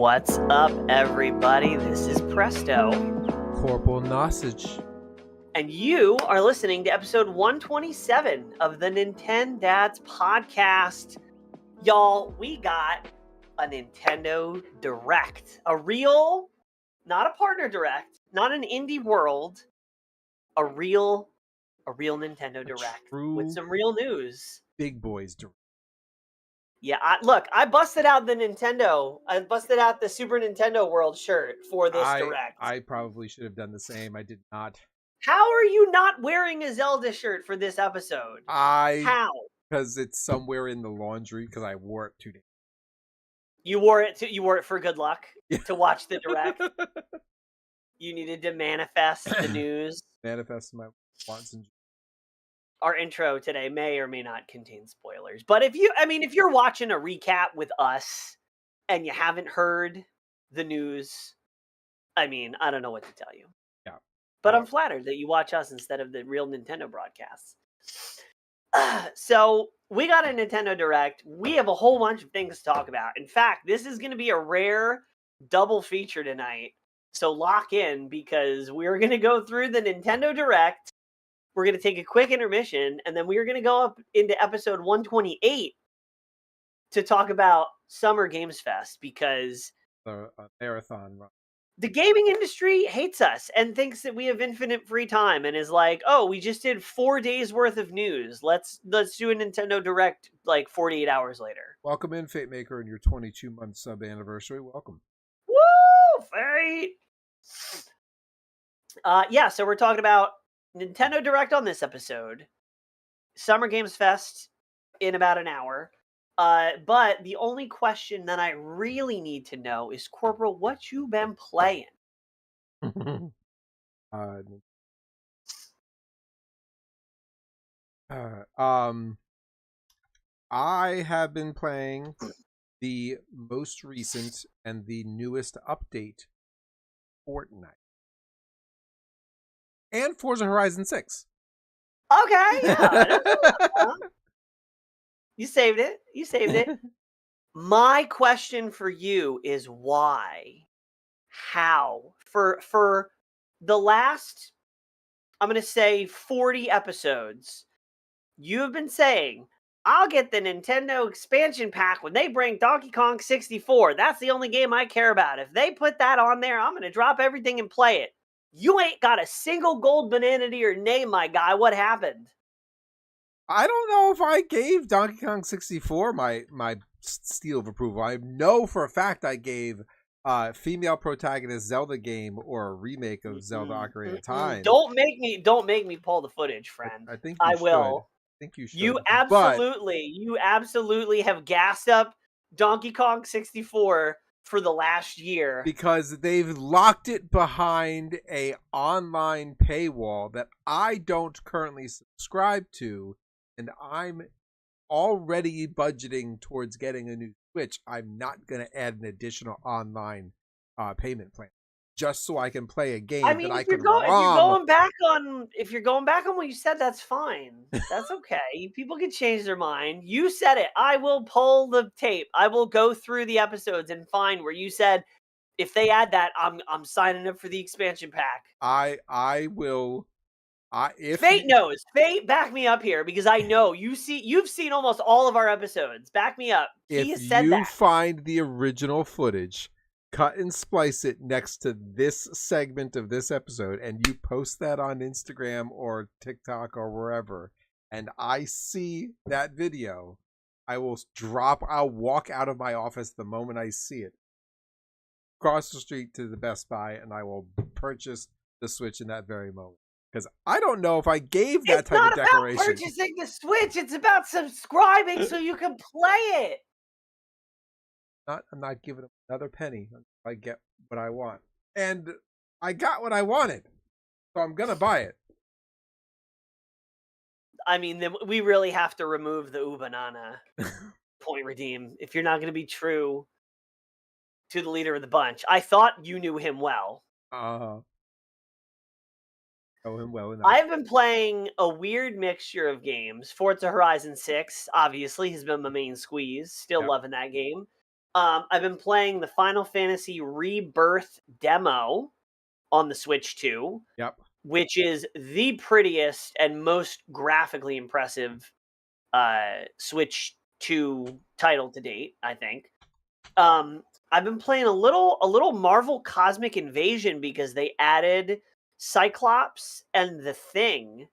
What's up, everybody? This is Presto. Corporal Nosage. And you are listening to episode 127 of the Nintendads podcast. Y'all, we got a Nintendo Direct. A real, not a partner Direct, not an indie world, a real Nintendo Direct with some real news. Big boys Direct. Yeah, I busted out the Nintendo. I busted out the Super Nintendo World shirt for this Direct. I probably should have done the same. I did not. How are you not wearing a Zelda shirt for this episode? How? Because it's somewhere in the laundry because I wore it 2 days. You wore it for good luck to watch the Direct. You needed to manifest the news. Manifest my wants and Our intro today may or may not contain spoilers. But if you're watching a recap with us and you haven't heard the news, I don't know what to tell you. Yeah. But I'm flattered that you watch us instead of the real Nintendo broadcasts. So we got a Nintendo Direct. We have a whole bunch of things to talk about. In fact, this is going to be a rare double feature tonight. So lock in because we're going to go through the Nintendo Direct. We're going to take a quick intermission, and then we're going to go up into episode 128 to talk about Summer Games Fest because a marathon run. The gaming industry hates us and thinks that we have infinite free time and is like, oh, we just did 4 days worth of news. Let's do a Nintendo Direct like 48 hours later. Welcome in, Fate Maker, and your 22-month sub anniversary. Welcome. Woo, Fate! So we're talking about Nintendo Direct on this episode, Summer Games Fest in about an hour. But the only question that I really need to know is, Corporal, what you been playing? I have been playing the most recent and the newest update, Fortnite. And Forza Horizon 6. Okay, yeah. You saved it. My question for you is why? How? For the last, I'm going to say 40 episodes, you have been saying, I'll get the Nintendo expansion pack when they bring Donkey Kong 64. That's the only game I care about. If they put that on there, I'm going to drop everything and play it. You ain't got a single gold banana to your name, my guy. What happened? I don't know if I gave Donkey Kong 64 my seal of approval. I know for a fact I gave female protagonist Zelda game or a remake of Zelda Ocarina of Time. Don't make me pull the footage, friend. I think I will. I think you should. You absolutely have gassed up Donkey Kong 64 for the last year because they've locked it behind a online paywall that I don't currently subscribe to, and I'm already budgeting towards getting a new Switch. I'm not going to add an additional online payment plan just so I can play a game that I can ROM. If you're going back on what you said, that's fine. That's okay. People can change their mind. You said it. I will pull the tape. I will go through the episodes and find where you said, if they add that, I'm signing up for the expansion pack. I will. Fate knows. Fate, back me up here because I know you've seen almost all of our episodes. Back me up. He has said that. If you find the original footage, cut and splice it next to this segment of this episode, and you post that on Instagram or TikTok or wherever, and I see that video, I'll walk out of my office the moment I see it, cross the street to the Best Buy, and I will purchase the Switch in that very moment. Because I don't know if I gave that type of declaration. It's not about purchasing the Switch. It's about subscribing so you can play it. I'm not giving them another penny until I get what I want. And I got what I wanted. So I'm going to buy it. Then we really have to remove the Ubanana point redeem if you're not going to be true to the leader of the bunch. I thought you knew him well. Know him well enough. I've been playing a weird mixture of games. Forza Horizon 6, obviously, has been my main squeeze. Still loving that game. I've been playing the Final Fantasy Rebirth demo on the Switch 2, Yep. which is the prettiest and most graphically impressive Switch 2 title to date, I think. I've been playing a little Marvel Cosmic Invasion because they added Cyclops and the Thing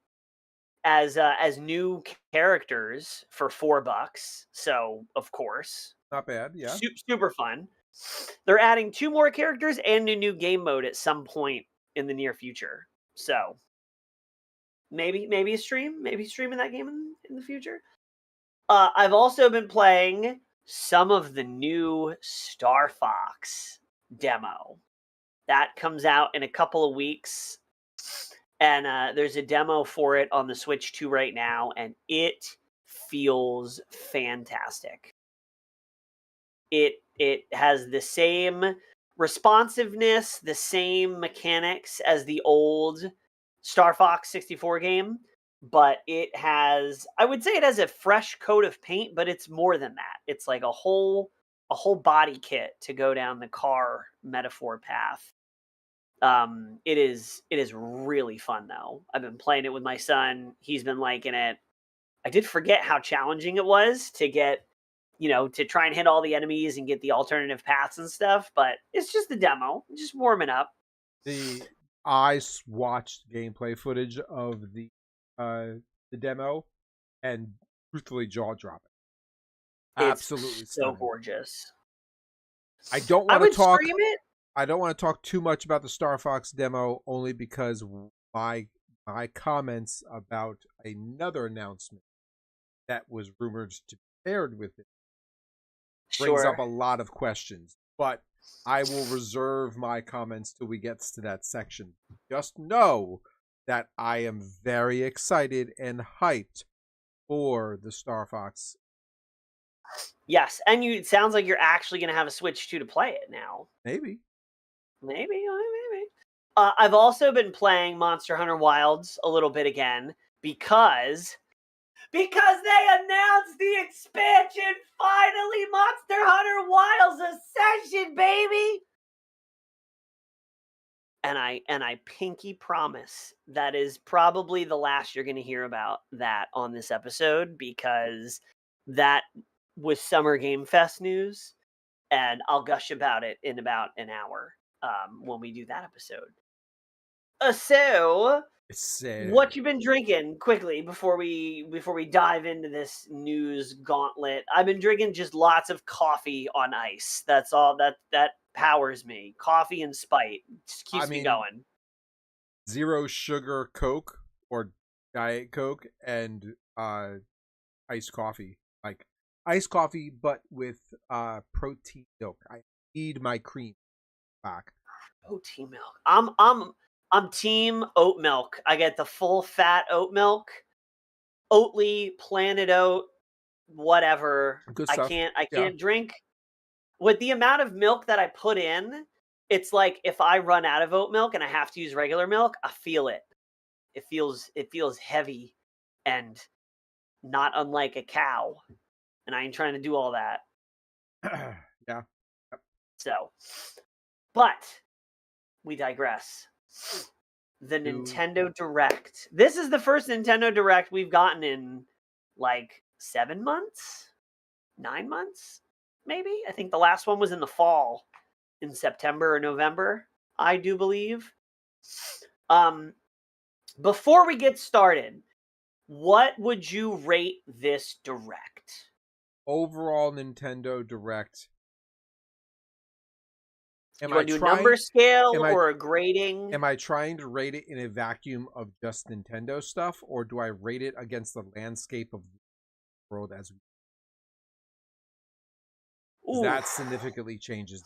as new characters for $4. So of course, Not bad. Yeah. super fun. They're adding 2 more characters and a new game mode at some point in the near future. So maybe streaming that game in the future. I've also been playing some of the new Star Fox demo. That comes out in a couple of weeks. And there's a demo for it on the Switch 2 right now, and it feels fantastic. It has the same responsiveness, the same mechanics as the old Star Fox 64 game, but I would say it has a fresh coat of paint, but it's more than that. It's like a whole body kit to go down the car metaphor path. It is really fun though. I've been playing it with my son. He's been liking it. I did forget how challenging it was to get, to try and hit all the enemies and get the alternative paths and stuff, but it's just the demo, just warming up. I watched gameplay footage of the demo, and truthfully, jaw dropping. Absolutely It's so stunning. gorgeous. I don't I want would to talk. stream it. I don't want to talk too much about the Star Fox demo, only because my comments about another announcement that was rumored to be paired with it brings up a lot of questions. But I will reserve my comments till we get to that section. Just know that I am very excited and hyped for the Star Fox. Yes, and it sounds like you're actually going to have a Switch 2 to play it now. Maybe. I've also been playing Monster Hunter Wilds a little bit again because they announced the expansion finally, Monster Hunter Wilds Ascension, baby. And I pinky promise that is probably the last you're going to hear about that on this episode, because that was Summer Game Fest news, and I'll gush about it in about an hour when we do that episode. So what you been drinking quickly before we dive into this news gauntlet? I've been drinking just lots of coffee on ice. That's all that powers me. Coffee and Sprite just keeps me going. 0 sugar Coke or Diet Coke and iced coffee. Like iced coffee but with protein milk. I need my cream back. Protein milk. I'm team oat milk. I get the full fat oat milk. Oatly, Planet Oat, whatever. Good stuff. I can't drink with the amount of milk that I put in. It's like if I run out of oat milk and I have to use regular milk, I feel it. It feels heavy and not unlike a cow. And I ain't trying to do all that. Yeah. So, but we digress. The Nintendo Direct. This is the first Nintendo Direct we've gotten in like 7 months, 9 months, maybe. I think the last one was in the fall, in September or November, I do believe. Before we get started, what would you rate this Direct? Overall Nintendo Direct. You want to do a number scale or a grading? Am I trying to rate it in a vacuum of just Nintendo stuff, or do I rate it against the landscape of the world as we... That significantly changes.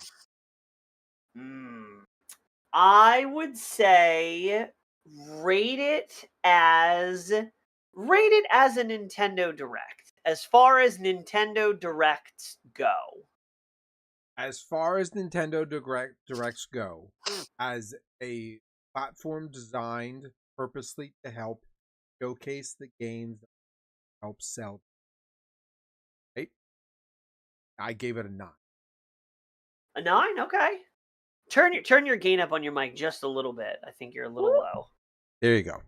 I would say rate it as a Nintendo Direct. As far as Nintendo Directs go. As far as Nintendo Directs go, as a platform designed purposely to help showcase the games that help sell, right? I gave it a 9. A 9? Okay. Turn your gain up on your mic just a little bit. I think you're a little low. There you go.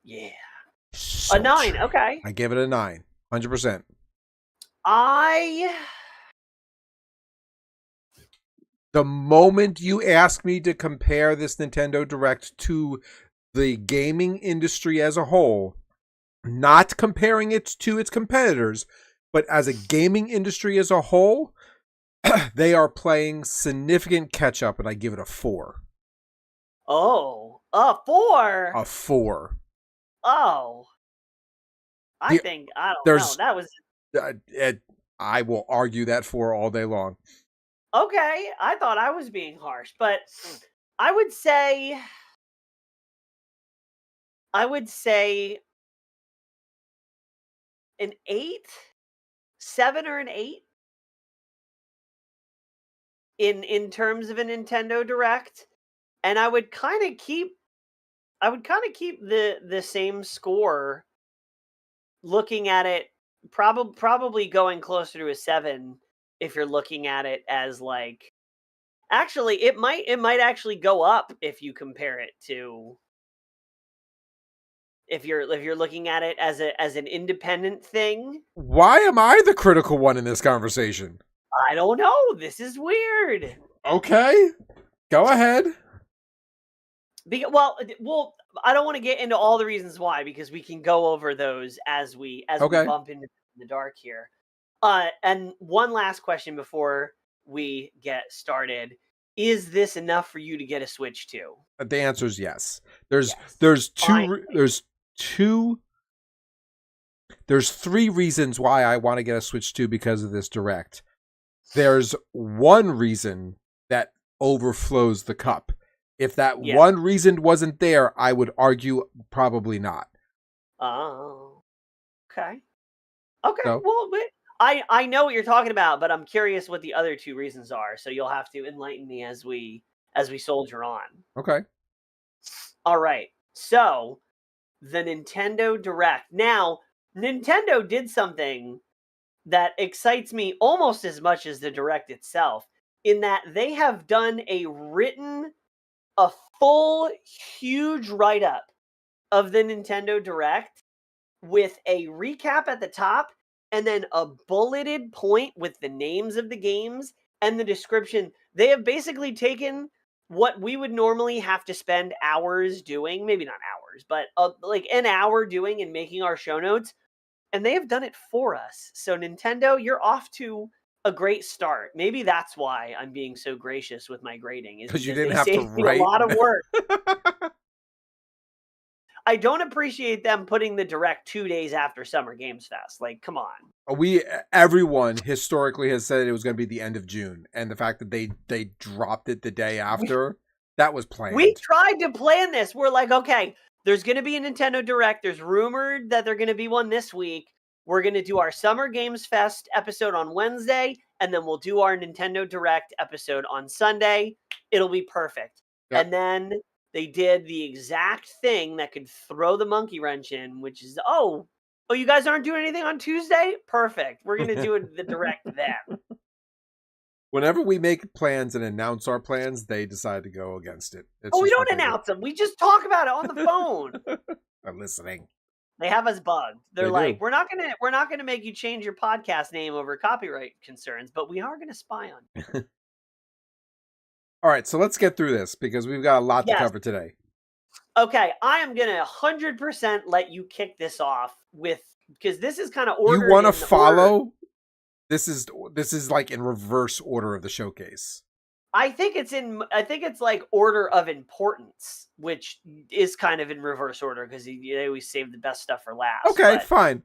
Yeah. A 9, Sultry. okay. I give it a 9. 100%. The moment you ask me to compare this Nintendo Direct to the gaming industry as a whole, not comparing it to its competitors, but as a gaming industry as a whole, they are playing significant catch up, and I give it a 4. Oh, a 4? A 4. Oh. I The, don't know. there's, That was I will argue that 4 all day long. okay. I thought I was being harsh, but I would say an 8, 7 or an 8 in terms of a Nintendo Direct, and I would kind of keep the same score. Looking at it, probably going closer to a 7 if you're looking at it as like. Actually, it might actually go up if you compare it to if you're looking at it as an independent thing. Why am I the critical one in this conversation? I don't know. This is weird. Okay, go ahead. Well, I don't want to get into all the reasons why because we can go over those as we bump into the dark here. And one last question before we get started: is this enough for you to get a Switch 2? The answer is yes. Yes. There's 3 reasons why I want to get a Switch 2 because of this Direct. There's one reason that overflows the cup. If that one reason wasn't there, I would argue probably not. Oh, okay. Okay. So, Well, I know what you're talking about, but I'm curious what the other 2 reasons are. So you'll have to enlighten me as we soldier on. okay. All right. So the Nintendo Direct. Now, Nintendo did something that excites me almost as much as the Direct itself, in that they have done a full, huge write-up of the Nintendo Direct with a recap at the top and then a bulleted point with the names of the games and the description. They have basically taken what we would normally have to spend hours doing, maybe not hours, but like an hour doing and making our show notes, and they have done it for us. So Nintendo, you're off to a great start. Maybe that's why I'm being so gracious with my grading, is Because you because didn't they have to saved me write a lot of work. I don't appreciate them putting the Direct 2 days after Summer Games Fest. Like, come on. Everyone historically has said it was going to be the end of June, and the fact that they dropped it the day after, that was planned. We tried to plan this. We're like, okay, there's going to be a Nintendo Direct. There's rumored that there's going to be one this week. We're going to do our Summer Games Fest episode on Wednesday, and then we'll do our Nintendo Direct episode on Sunday. It'll be perfect. Yep. And then they did the exact thing that could throw the monkey wrench in, which is, oh, you guys aren't doing anything on Tuesday? Perfect. We're going to do the Direct then. Whenever we make plans and announce our plans, they decide to go against it. We don't announce them. We just talk about it on the phone. I'm listening. They have us bugged. They're like, we're not gonna make you change your podcast name over copyright concerns, but we are gonna spy on you. All right, so let's get through this because we've got a lot to cover today. Okay, I am gonna 100% let you kick this off because this is kind of ordered. You want to follow? This is like in reverse order of the showcase. I think it's like order of importance, which is kind of in reverse order because they always save the best stuff for last. Okay, fine.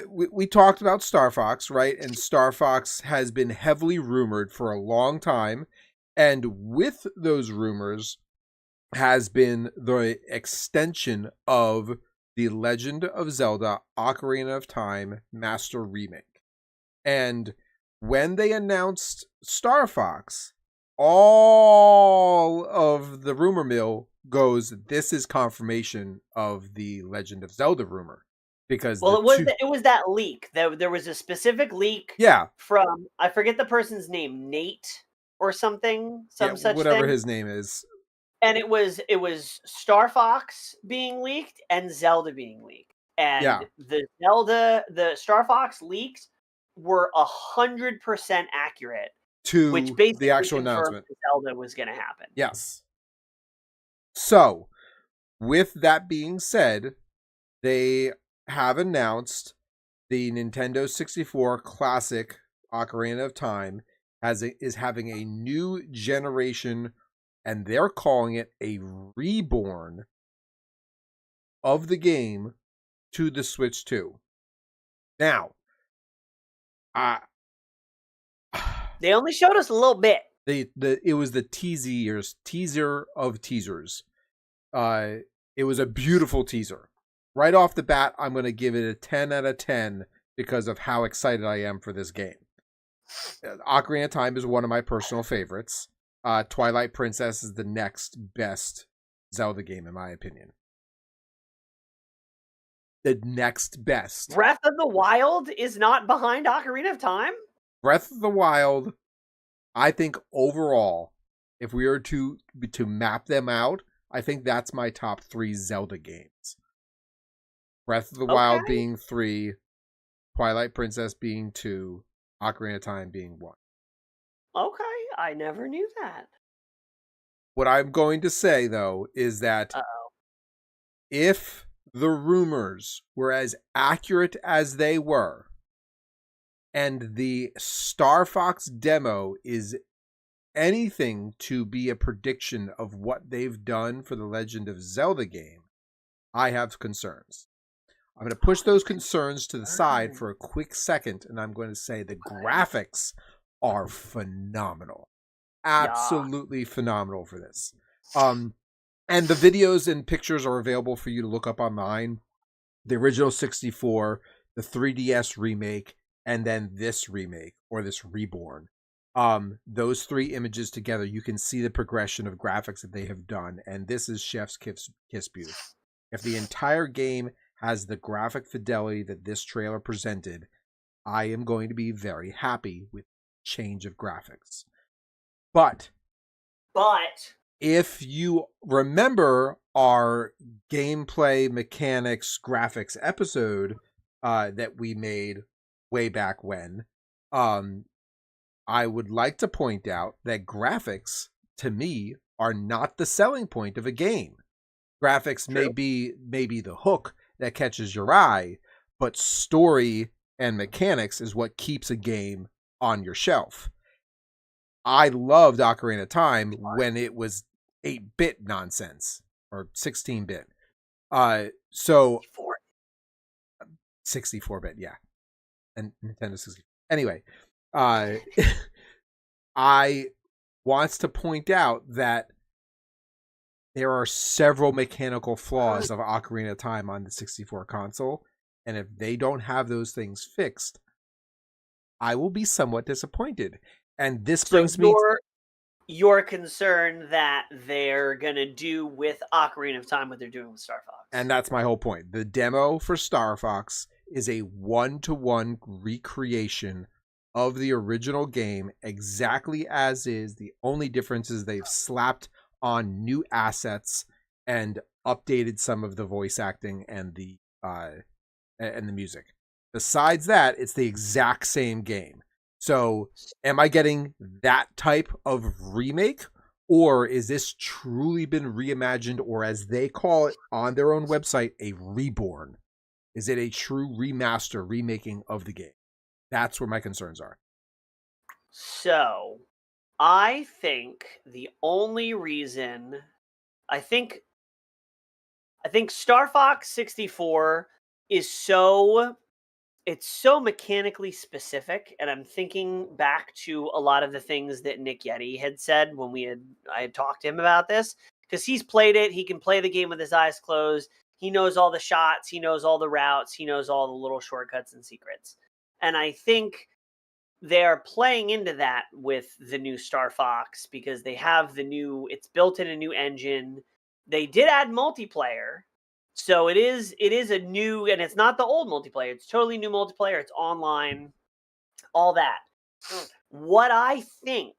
We talked about Star Fox, right? And Star Fox has been heavily rumored for a long time. And with those rumors has been the extension of the Legend of Zelda Ocarina of Time Master Remake. And when they announced Star Fox, all of the rumor mill goes, this is confirmation of the Legend of Zelda rumor. Because it was that leak. There was a specific leak from, I forget the person's name, Nate or something, Yeah, some such whatever thing. his name is. And it was Star Fox being leaked and Zelda being leaked. Yeah. And the Star Fox leaks were 100% accurate, which To the basically actual confirmed announcement. that Zelda was going to happen. Yes. So, with that being said, they have announced the Nintendo 64 Classic Ocarina of Time is having a new generation, and they're calling it a reborn of the game to the Switch 2. Now, I They only showed us a little bit. it was the teaser of teasers. It was a beautiful teaser. Right off the bat, I'm going to give it a 10 out of 10 because of how excited I am for this game. Ocarina of Time is one of my personal favorites. Twilight Princess is the next best Zelda game, in my opinion. The next best. Breath of the Wild is not behind Ocarina of Time? Breath of the Wild, I think overall, if we were to map them out, I think that's my top 3 Zelda games. Breath of the Wild being 3, Twilight Princess being 2, Ocarina of Time being 1. Okay, I never knew that. What I'm going to say, though, is that if the rumors were as accurate as they were, and the Star Fox demo is anything to be a prediction of what they've done for the Legend of Zelda game, I have concerns. I'm going to push those concerns to the side for a quick second, and I'm going to say the graphics are phenomenal. Absolutely phenomenal for this. And the videos and pictures are available for you to look up online. The original 64, the 3DS remake, and then this remake, or this reborn. Those 3 images together, you can see the progression of graphics that they have done, and this is chef's kiss beauty. If the entire game has the graphic fidelity that this trailer presented, I am going to be very happy with change of graphics. But if you remember our gameplay mechanics graphics episode that we made way back when, I would like to point out that graphics, to me, are not the selling point of a game. Graphics may be the hook that catches your eye, but story and mechanics is what keeps a game on your shelf. I loved Ocarina of Time when it was 8-bit nonsense, or 16-bit. So 64-bit, yeah. And Nintendo 64. Anyway, I wants to point out that there are several mechanical flaws of Ocarina of Time on the 64 console, and if they don't have those things fixed, I will be somewhat disappointed. And this brings me... You're concerned that they're going to do with Ocarina of Time what they're doing with Star Fox. And that's my whole point. The demo for Star Fox is a 1-to-1 recreation of the original game, exactly as is. The only difference is they've slapped on new assets and updated some of the voice acting and the music. Besides that, it's the exact same game. So, am I getting that type of remake, or is this truly been reimagined, or as they call it on their own website, a reborn? Is it a true remaster, remaking of the game? That's where my concerns are. So, I think the only reason I think Star Fox 64 is so mechanically specific, and I'm thinking back to a lot of the things that Nick Yeti had said when I had talked to him about this, because he's played it. He can play the game with his eyes closed. He knows all the shots. He knows all the routes. He knows all the little shortcuts and secrets. And I think they're playing into that with the new Star Fox because they have it's built in a new engine. They did add multiplayer. So it is a new, and it's not the old multiplayer. It's totally new multiplayer. It's online, all that. What I think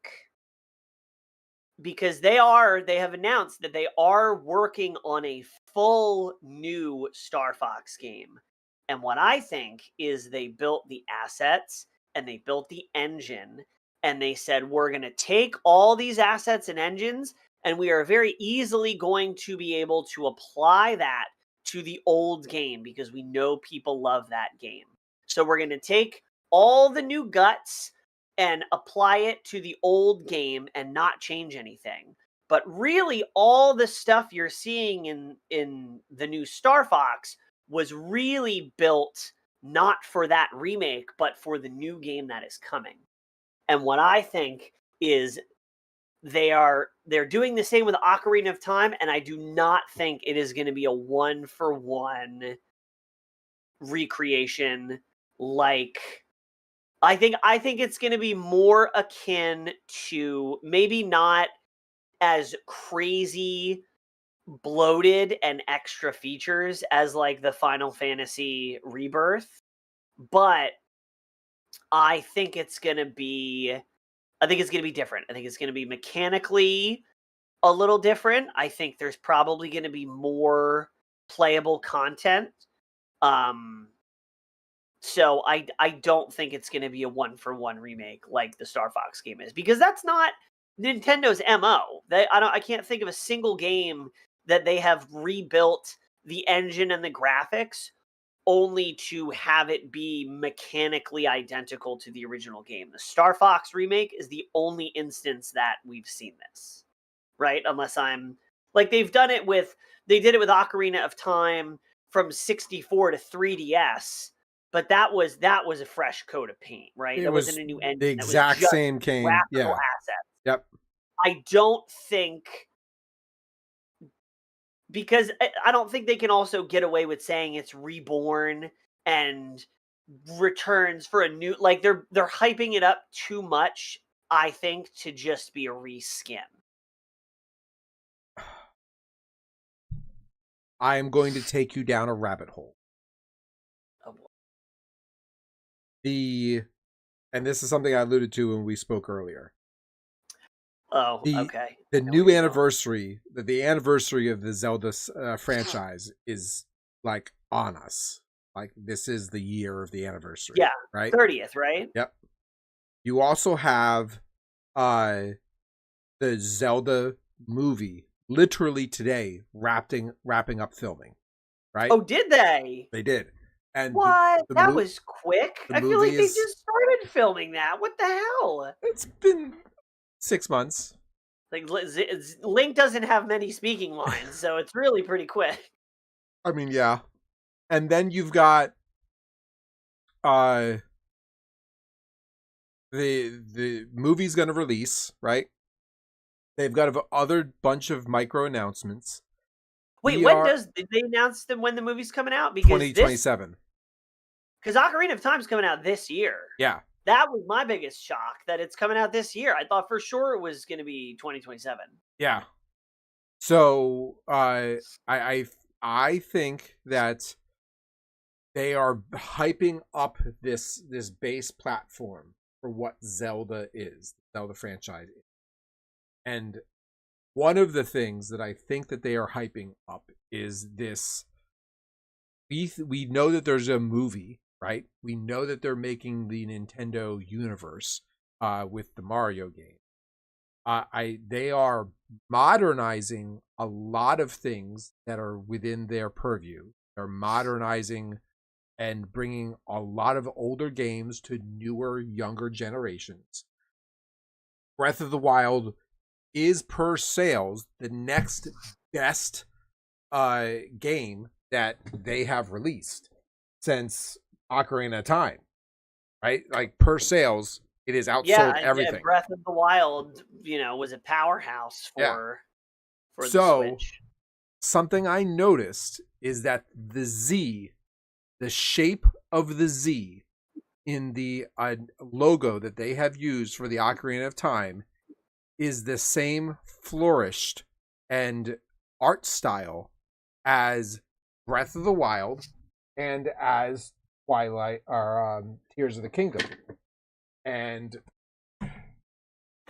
because they have announced that they are working on a full new Star Fox game. And what I think is they built the assets and they built the engine and they said, we're going to take all these assets and engines and we are very easily going to be able to apply that to the old game because we know people love that game. So we're going to take all the new guts and apply it to the old game and not change anything. But really, all the stuff you're seeing in the new Star Fox was really built not for that remake, but for the new game that is coming. And what I think is they're doing the same with Ocarina of Time, and I do not think it is going to be a 1-for-1 recreation like I think it's going to be more akin to maybe not as crazy bloated and extra features as like the Final Fantasy Rebirth, but I think it's going to be different. I think it's going to be mechanically a little different. I think there's probably going to be more playable content. So I don't think it's going to be a 1-for-1 remake like the Star Fox game is, because that's not Nintendo's MO. I can't think of a single game that they have rebuilt the engine and the graphics only to have it be mechanically identical to the original game. The Star Fox remake is the only instance that we've seen this, right? Unless I'm like they did it with Ocarina of Time from 64 to 3DS, but that was a fresh coat of paint, right? That wasn't a new engine. The exact same game. Graphical Yeah. assets. Yep. I don't think, because I don't think they can also get away with saying it's reborn and returns for a new, like they're hyping it up too much, I think, to just be a reskin. I am going to take you down a rabbit hole. Oh, boy. And this is something I alluded to when we spoke earlier. Oh, okay. The new anniversary, the anniversary of the Zelda franchise is like on us. Like this is the year of the anniversary. Yeah, right. 30th, right? Yep. You also have the Zelda movie literally today wrapping up filming. Right? Oh, did they? They did. And what? That was quick. I feel like they just started filming that. What the hell? It's been 6 months. Like Link doesn't have many speaking lines, so it's really pretty quick. I mean, yeah. And then you've got the movie's going to release, right? They've got a other bunch of micro announcements. Wait, did they announce them when the movie's coming out? Because 2027. Because Ocarina of Time's coming out this year. Yeah. That was my biggest shock, that it's coming out this year. I thought for sure it was going to be 2027. Yeah. So I think that they are hyping up this base platform for what Zelda is, the Zelda franchise is. And one of the things that I think that they are hyping up is this. We know that there's a movie, right? We know that they're making the Nintendo universe with the Mario game. They are modernizing a lot of things that are within their purview. They're modernizing and bringing a lot of older games to newer, younger generations. Breath of the Wild is, per sales, the next best game that they have released since Ocarina of Time, right? Like, per sales, it has outsold everything. Yeah, Breath of the Wild, was a powerhouse for the Switch. Something I noticed is that the shape of the Z in the logo that they have used for the Ocarina of Time is the same flourished and art style as Breath of the Wild and as Twilight or Tears of the Kingdom. And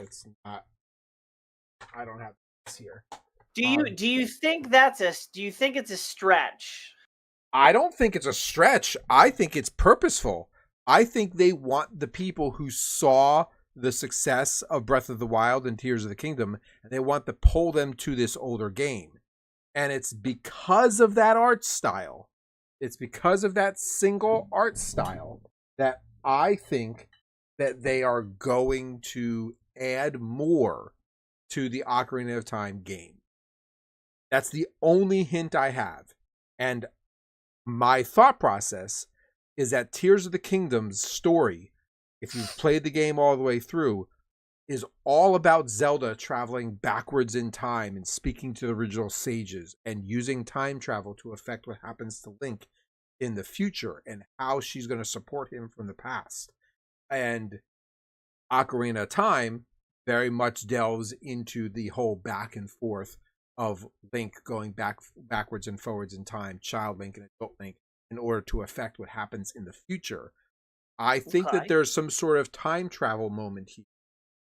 it's not I don't have this here. Do you think it's a stretch? I don't think it's a stretch. I think it's purposeful. I think they want the people who saw the success of Breath of the Wild and Tears of the Kingdom, and they want to pull them to this older game. And it's because of that art style. It's because of that single art style that I think that they are going to add more to the Ocarina of Time game. That's the only hint I have. And my thought process is that Tears of the Kingdom's story, if you've played the game all the way through, is all about Zelda traveling backwards in time and speaking to the original sages and using time travel to affect what happens to Link in the future and how she's going to support him from the past. And Ocarina of Time very much delves into the whole back and forth of Link going backwards and forwards in time, child Link and adult Link, in order to affect what happens in the future. I think that there's some sort of time travel moment here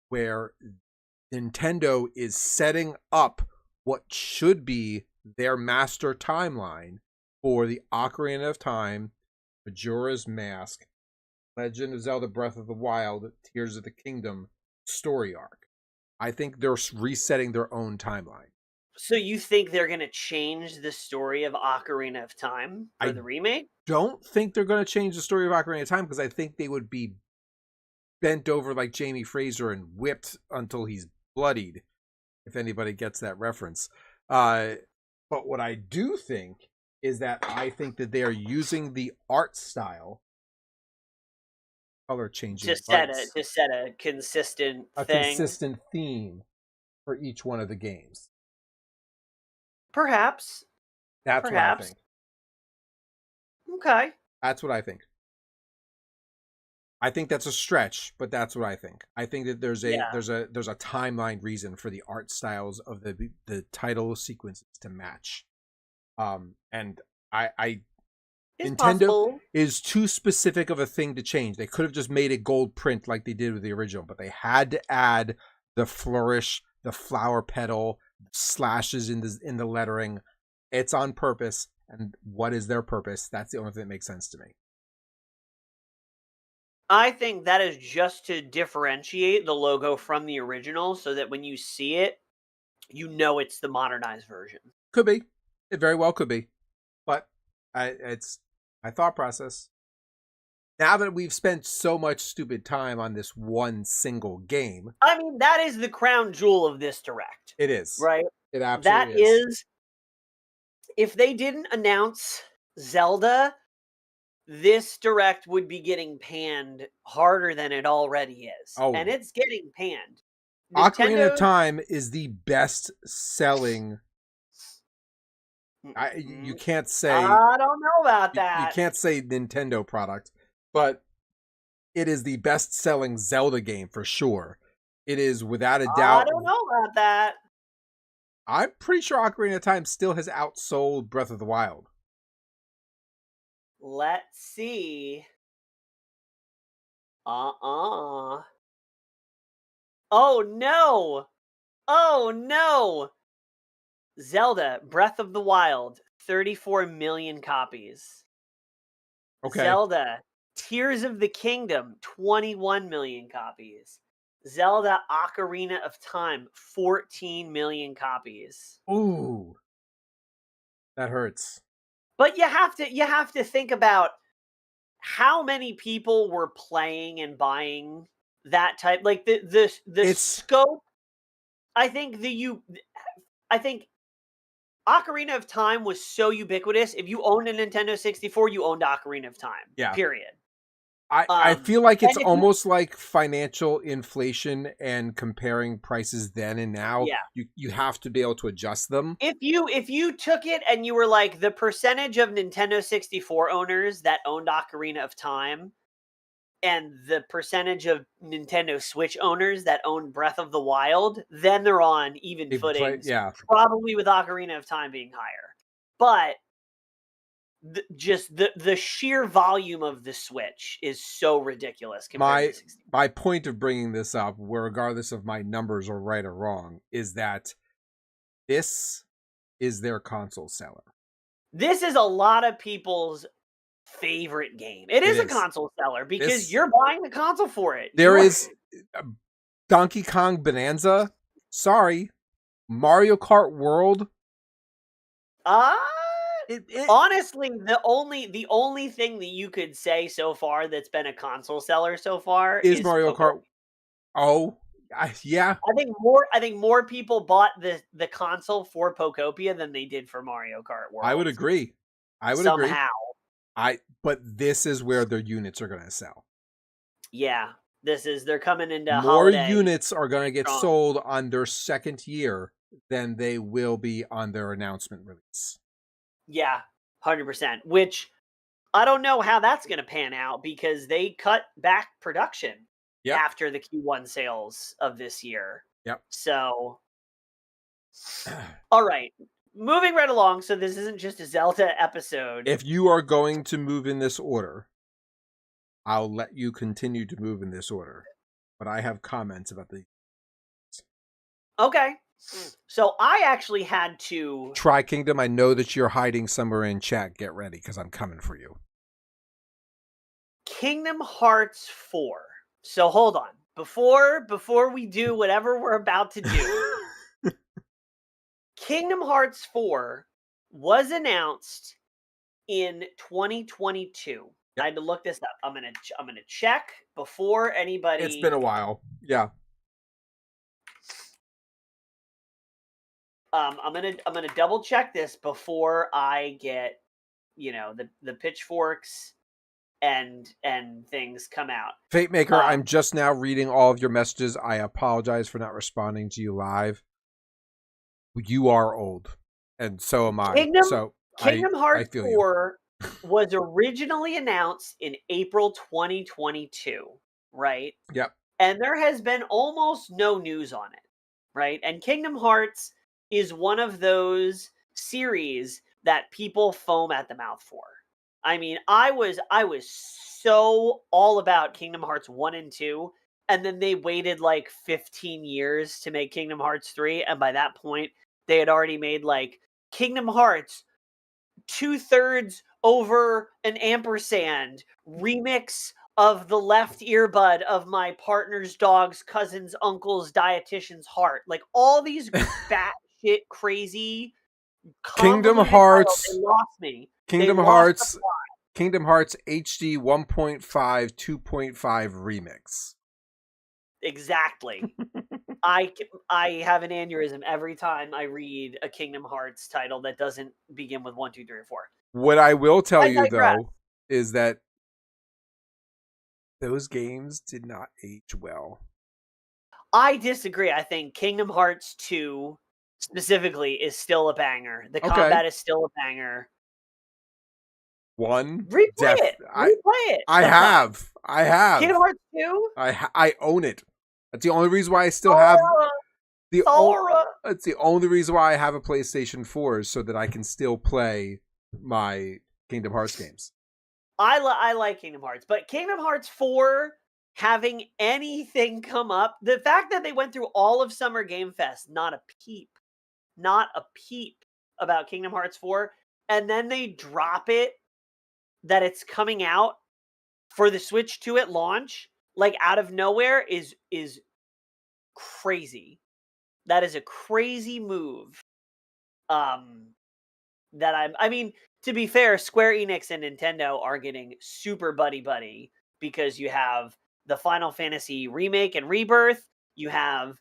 where Nintendo is setting up what should be their master timeline for the Ocarina of Time, Majora's Mask, Legend of Zelda Breath of the Wild, Tears of the Kingdom story arc. I think they're resetting their own timeline. So you think they're going to change the story of Ocarina of Time for the remake? Don't think they're going to change the story of Ocarina of Time because I think they would be bent over like Jamie Fraser and whipped until he's bloodied, if anybody gets that reference. But what I do think is that I think that they are using the art style, color changing, to set a consistent consistent theme for each one of the games. Perhaps. That's what I think. Okay. That's what I think. I think that's a stretch, but that's what I think. I think that there's a timeline reason for the art styles of the title sequences to match. And Nintendo possible. is too specific of a thing to change. They could have just made a gold print like they did with the original, but they had to add the flourish, the flower petal, slashes in the lettering. It's on purpose. And what is their purpose? That's the only thing that makes sense to me. I think that is just to differentiate the logo from the original so that when you see it, you know it's the modernized version. Could be. It very well could be. But it's my thought process. Now that we've spent so much stupid time on this one single game. I mean, that is the crown jewel of this Direct. It is. Right? It absolutely is. If they didn't announce Zelda, this Direct would be getting panned harder than it already is. Oh. And it's getting panned. Ocarina of Time is the best selling. You can't say. I don't know about that. You can't say Nintendo product, but it is the best selling Zelda game for sure. It is without a doubt. I don't know about that. I'm pretty sure Ocarina of Time still has outsold Breath of the Wild. Let's see. Oh no! Oh no! Zelda Breath of the Wild, 34 million copies. Okay. Zelda Tears of the Kingdom, 21 million copies. Zelda Ocarina of Time, 14 million copies. Ooh. That hurts. But you have to think about how many people were playing and buying that type, like the scope. I think Ocarina of Time was so ubiquitous. If you owned a Nintendo 64, you owned Ocarina of Time. Yeah. Period. I feel like it's almost like financial inflation and comparing prices then and now. Yeah. You have to be able to adjust them. If you took it and you were like the percentage of Nintendo 64 owners that owned Ocarina of Time and the percentage of Nintendo Switch owners that owned Breath of the Wild, then they're on even footing. Yeah. Probably with Ocarina of Time being higher. But just the sheer volume of the Switch is so ridiculous compared to the 60. My point of bringing this up, where regardless of my numbers are right or wrong, is that this is their console seller. This is a lot of people's favorite game. It is a console seller because you're buying the console for it. There is Donkey Kong Bonanza. Sorry, Mario Kart World. Honestly, the only thing that you could say so far that's been a console seller so far is Mario Kart. Oh, yeah. I think more people bought the console for Pokopia than they did for Mario Kart World. I would agree. Somehow. But this is where their units are going to sell. Yeah, they're coming into more holiday units are going to get sold on their second year than they will be on their announcement release. Yeah, 100%. Which I don't know how that's going to pan out because they cut back production after the Q1 sales of this year. Yep. So, all right. Moving right along, so this isn't just a Zelda episode. If you are going to move in this order, I'll let you continue to move in this order. But I have comments about the... Okay. So I actually had to... Tri-Kingdom, I know that you're hiding somewhere in chat. Get ready, because I'm coming for you. Kingdom Hearts 4. So hold on. Before we do whatever we're about to do... Kingdom Hearts 4 was announced in 2022. Yep. I had to look this up. I'm gonna check before anybody. It's been a while. Yeah. I'm gonna double check this before I get, the pitchforks and things come out. Fate Maker, I'm just now reading all of your messages. I apologize for not responding to you live. You are old, and so am I. Kingdom Hearts 4 was originally announced in April 2022, right? Yep. And there has been almost no news on it, right? And Kingdom Hearts is one of those series that people foam at the mouth for. I mean, I was so all about Kingdom Hearts 1 and 2, and then they waited like 15 years to make Kingdom Hearts 3, and by that point, they had already made like Kingdom Hearts 2/3 over an ampersand remix of the left earbud of my partner's dog's cousin's uncle's dietitian's heart. Like all these batshit crazy Kingdom Hearts. They lost me. Kingdom Hearts HD 1.5 2.5 remix. Exactly. I have an aneurysm every time I read a Kingdom Hearts title that doesn't begin with 1, 2, 3, or 4. What I will tell you though is that those games did not age well. I disagree. I think Kingdom Hearts 2 specifically is still a banger. The combat is still a banger. Replay it. I have. Kingdom Hearts 2? I own it. That's the only reason why I still have That's the only reason why I have a PlayStation 4 is so that I can still play my Kingdom Hearts games. I like Kingdom Hearts, but Kingdom Hearts 4 having anything come up, the fact that they went through all of Summer Game Fest, not a peep about Kingdom Hearts 4, and then they drop it that it's coming out for the Switch 2 at launch, like out of nowhere is crazy. That is a crazy move. I mean, to be fair, Square Enix and Nintendo are getting super buddy because you have the Final Fantasy remake and rebirth. You have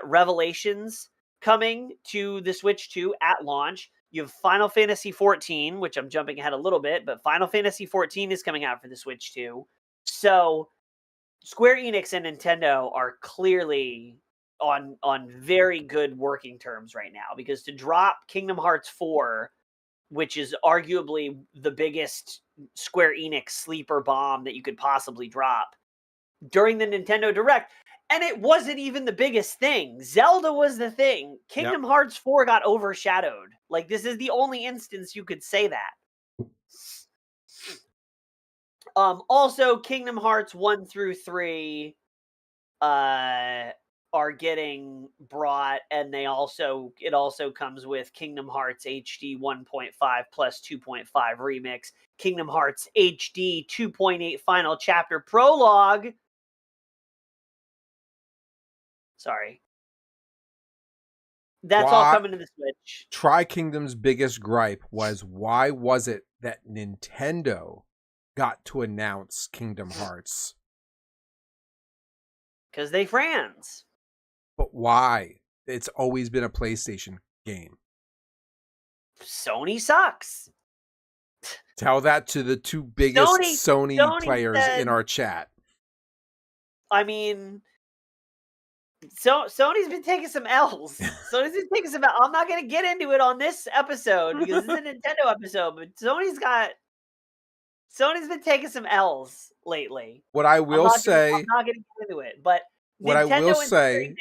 Revelations coming to the Switch 2 at launch. You have Final Fantasy 14, which I'm jumping ahead a little bit, but Final Fantasy 14 is coming out for the Switch 2. So Square Enix and Nintendo are clearly on very good working terms right now, because to drop Kingdom Hearts 4, which is arguably the biggest Square Enix sleeper bomb that you could possibly drop during the Nintendo Direct, and it wasn't even the biggest thing. Zelda was the thing. Kingdom Hearts 4 got overshadowed. Like, this is the only instance you could say that. Also, Kingdom Hearts 1 through 3 are getting brought, and it also comes with Kingdom Hearts HD 1.5 plus 2.5 remix, Kingdom Hearts HD 2.8 final chapter prologue. Sorry. That's all coming to the Switch. Tri-Kingdom's biggest gripe was, why was it that Nintendo got to announce Kingdom Hearts? Because they friends. But why? It's always been a PlayStation game. Sony sucks. Tell that to the two biggest Sony players in our chat. I mean, Sony's been taking some L's. I'm not going to get into it on this episode because this is a Nintendo episode, but Sony's been taking some L's lately. What I will say, I'm not going to get into it, but what Nintendo I will and say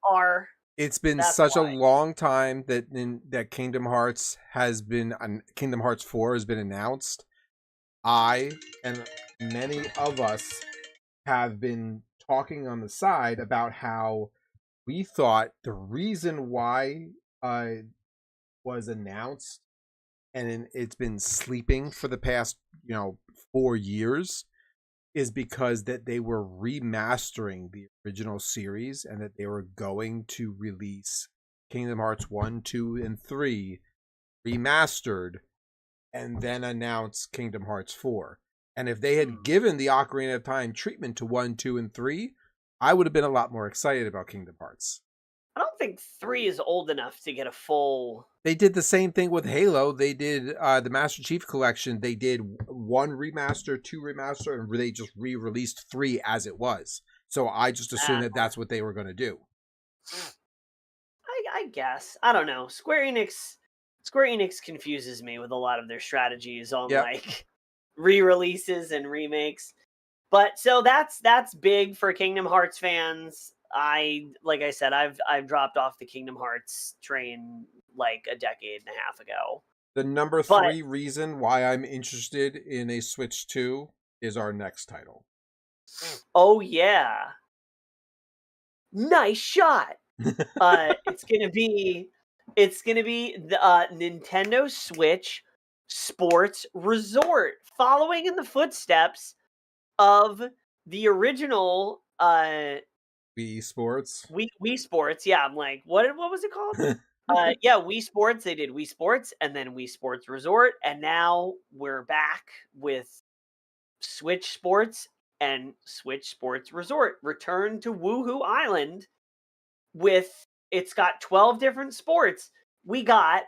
are. It's been such a long time that Kingdom Hearts Kingdom Hearts 4 has been announced. I and many of us have been talking on the side about how we thought the reason why was announced and it's been sleeping for the past 4 years is because that they were remastering the original series and that they were going to release Kingdom Hearts 1, 2, and 3 remastered and then announce Kingdom Hearts 4. And if they had given the Ocarina of Time treatment to 1, 2, and 3, I would have been a lot more excited about Kingdom Hearts. I don't think 3 is old enough to get a full... They did the same thing with Halo. They did the Master Chief Collection. They did 1 remaster, 2 remaster, and they just re-released 3 as it was. So I just assumed that that's what they were going to do. I guess. I don't know. Square Enix confuses me with a lot of their strategies on like re-releases and remakes. But so that's big for Kingdom Hearts fans. Like I said, I've dropped off the Kingdom Hearts train like a decade and a half ago. The number 3 reason why I'm interested in a Switch 2 is our next title. Oh yeah. Nice shot. It's gonna be the Nintendo Switch Sports Resort, following in the footsteps of the original Wii Sports. Wii Sports. Yeah, I'm like, what was it called? Yeah, Wii Sports. They did Wii Sports and then Wii Sports Resort, and now we're back with Switch Sports and Switch Sports Resort. Return to Woohoo Island it's got 12 different sports. We got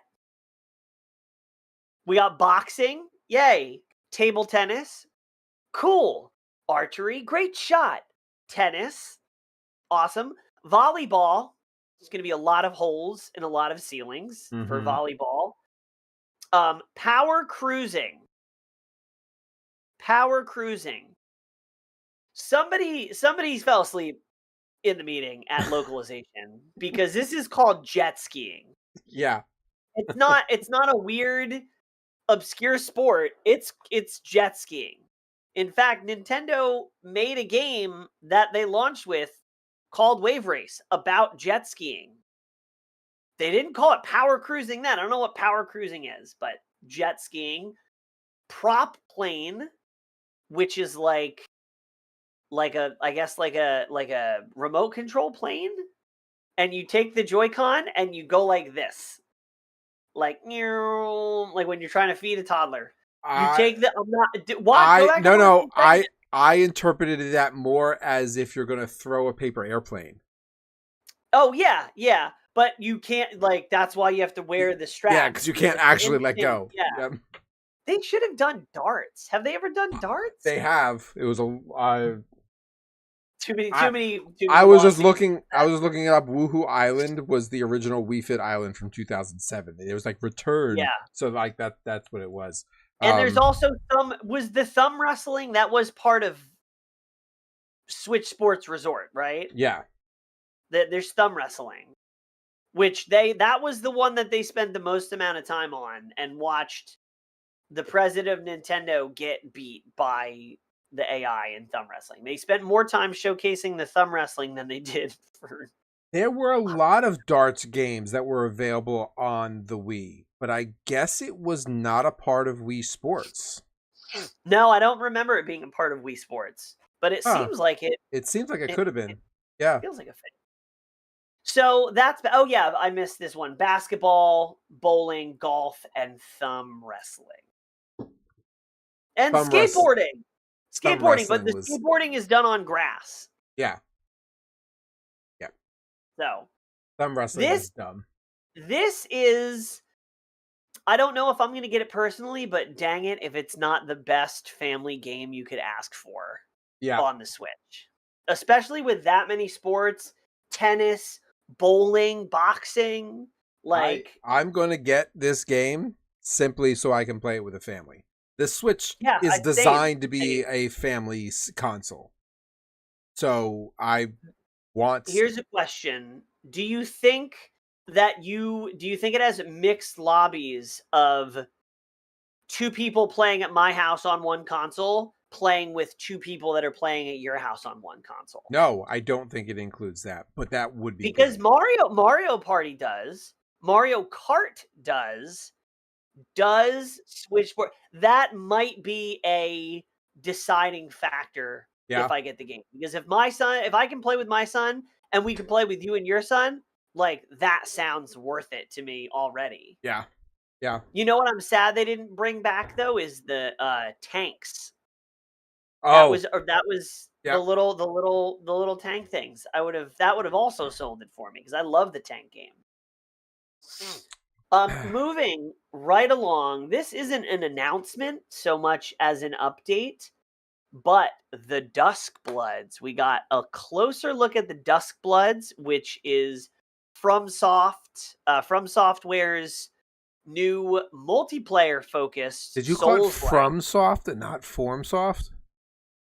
boxing, yay. Table tennis, cool. Archery, great shot. Tennis, awesome. Volleyball, there's going to be a lot of holes and a lot of ceilings for volleyball. Power cruising. Somebody fell asleep in the meeting at localization because this is called jet skiing. Yeah. It's not a weird, obscure sport. It's jet skiing. In fact, Nintendo made a game that they launched with called Wave Race about jet skiing. They didn't call it power cruising then. I don't know what power cruising is, but jet skiing. Prop plane, which is like a remote control plane, and you take the Joy-Con and you go like this, like when you're trying to feed a toddler. You take the I interpreted that more as if you're going to throw a paper airplane. Oh yeah, but you can't, like, that's why you have to wear the strap. Yeah, because you can't actually let go. Yeah. Yep. They should have done darts. Have they ever done darts? They have. It was a too many. I was just looking it up. Woohoo Island was the original Wii Fit Island from 2007. It was like Return. Yeah. So like that's what it was. And there's also was the thumb wrestling that was part of Switch Sports Resort, right? Yeah. There's thumb wrestling, which that was the one that they spent the most amount of time on and watched the president of Nintendo get beat by the AI in thumb wrestling. They spent more time showcasing the thumb wrestling than they did for. There were a lot of darts games that were available on the Wii, but I guess it was not a part of Wii Sports. No, I don't remember it being a part of Wii Sports, but it Huh. seems like it. It seems like it It, could have it been. Yeah. feels like a thing. So that's oh yeah, I missed this one: basketball, bowling, golf, and thumb wrestling, and Thumb, wrest- skateboarding. thumb Skateboarding, but wrestling the was. skateboarding is done on grass. Yeah. Yeah. So Thumb wrestling was this dumb. this is. I don't know if I'm going to get it personally, but dang it, if it's not the best family game you could ask for Yeah. on the Switch, especially with that many sports, tennis, bowling, boxing. Like, I'm going to get this game simply so I can play it with a family. The Switch yeah, is same. designed to be a family console. So I want. Here's a question: Do you think it has mixed lobbies of two people playing at my house on one console, playing with two people that are playing at your house on one console? No, I don't think it includes that, but that would be Because good. Mario Party does, Mario Kart does Switchboard. That might be a deciding factor Yeah. if I get the game. Because if I can play with my son and we can play with you and your son, like that sounds worth it to me already. Yeah. Yeah. You know what I'm sad they didn't bring back though is the tanks. Oh, That was yeah. the little tank things. That would have also sold it for me because I love the tank game. Moving right along, this isn't an announcement so much as an update, but the Dusk Bloods. We got a closer look at the Dusk Bloods, which is from Software's new multiplayer focused Did you call it Souls-like. FromSoft and not FormSoft?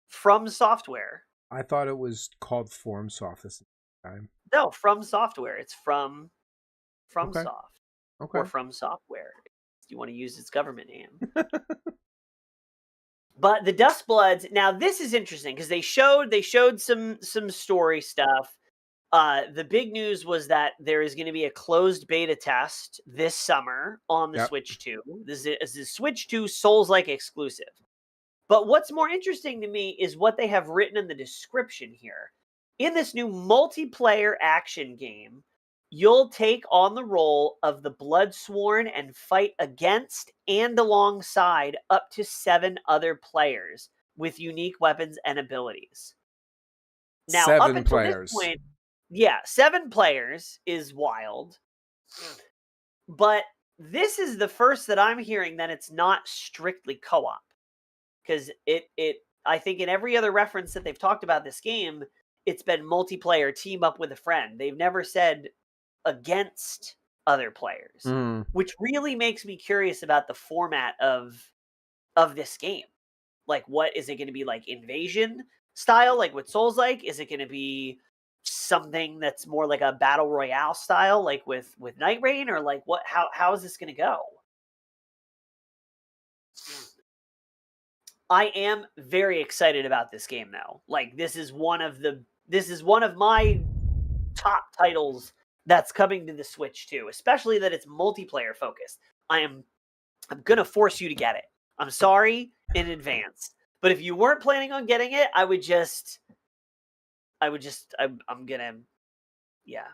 From Software. I thought it was called FormSoft this time. No, From Software. It's from Okay. Soft. Okay. Or From Software. Do you want to use its government name? But the Dust Bloods. Now this is interesting because they showed some story stuff. The big news was that there is going to be a closed beta test this summer on the Switch 2. This is a Switch 2 Souls-like exclusive. But what's more interesting to me is what they have written in the description here. In this new multiplayer action game, you'll take on the role of the Bloodsworn and fight against and alongside up to 7 other players with unique weapons and abilities. Now, 7 up until players. this point, yeah, 7 players is wild. But this is the first that I'm hearing that it's not strictly co-op. Because I think in every other reference that they've talked about this game, it's been multiplayer, team up with a friend. They've never said against other players, which really makes me curious about the format of this game. Like, what is it going to be, like invasion style, like with Souls-like? Is it going to be something that's more like a battle royale style, like with Night Rain, or like what? How is this going to go? I am very excited about this game though. Like this is one of my top titles that's coming to the Switch too, especially that it's multiplayer focused. I'm going to force you to get it. I'm sorry in advance. But if you weren't planning on getting it, I'm going to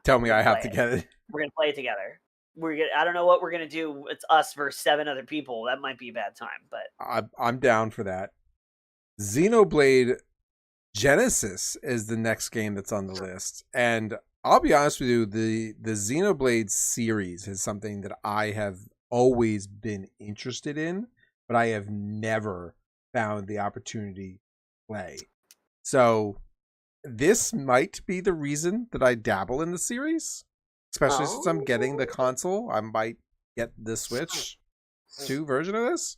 Tell me I have to get it. We're going to play it together. I don't know what we're gonna do. It's us versus 7 other people. That might be a bad time, but I'm down for that. Xenoblade Genesis is the next game that's on the list, and I'll be honest with you, the Xenoblade series is something that I have always been interested in, but I have never found the opportunity to play. So this might be the reason that I dabble in the series. Especially since I'm getting the console, I might get the Switch 2 version of this.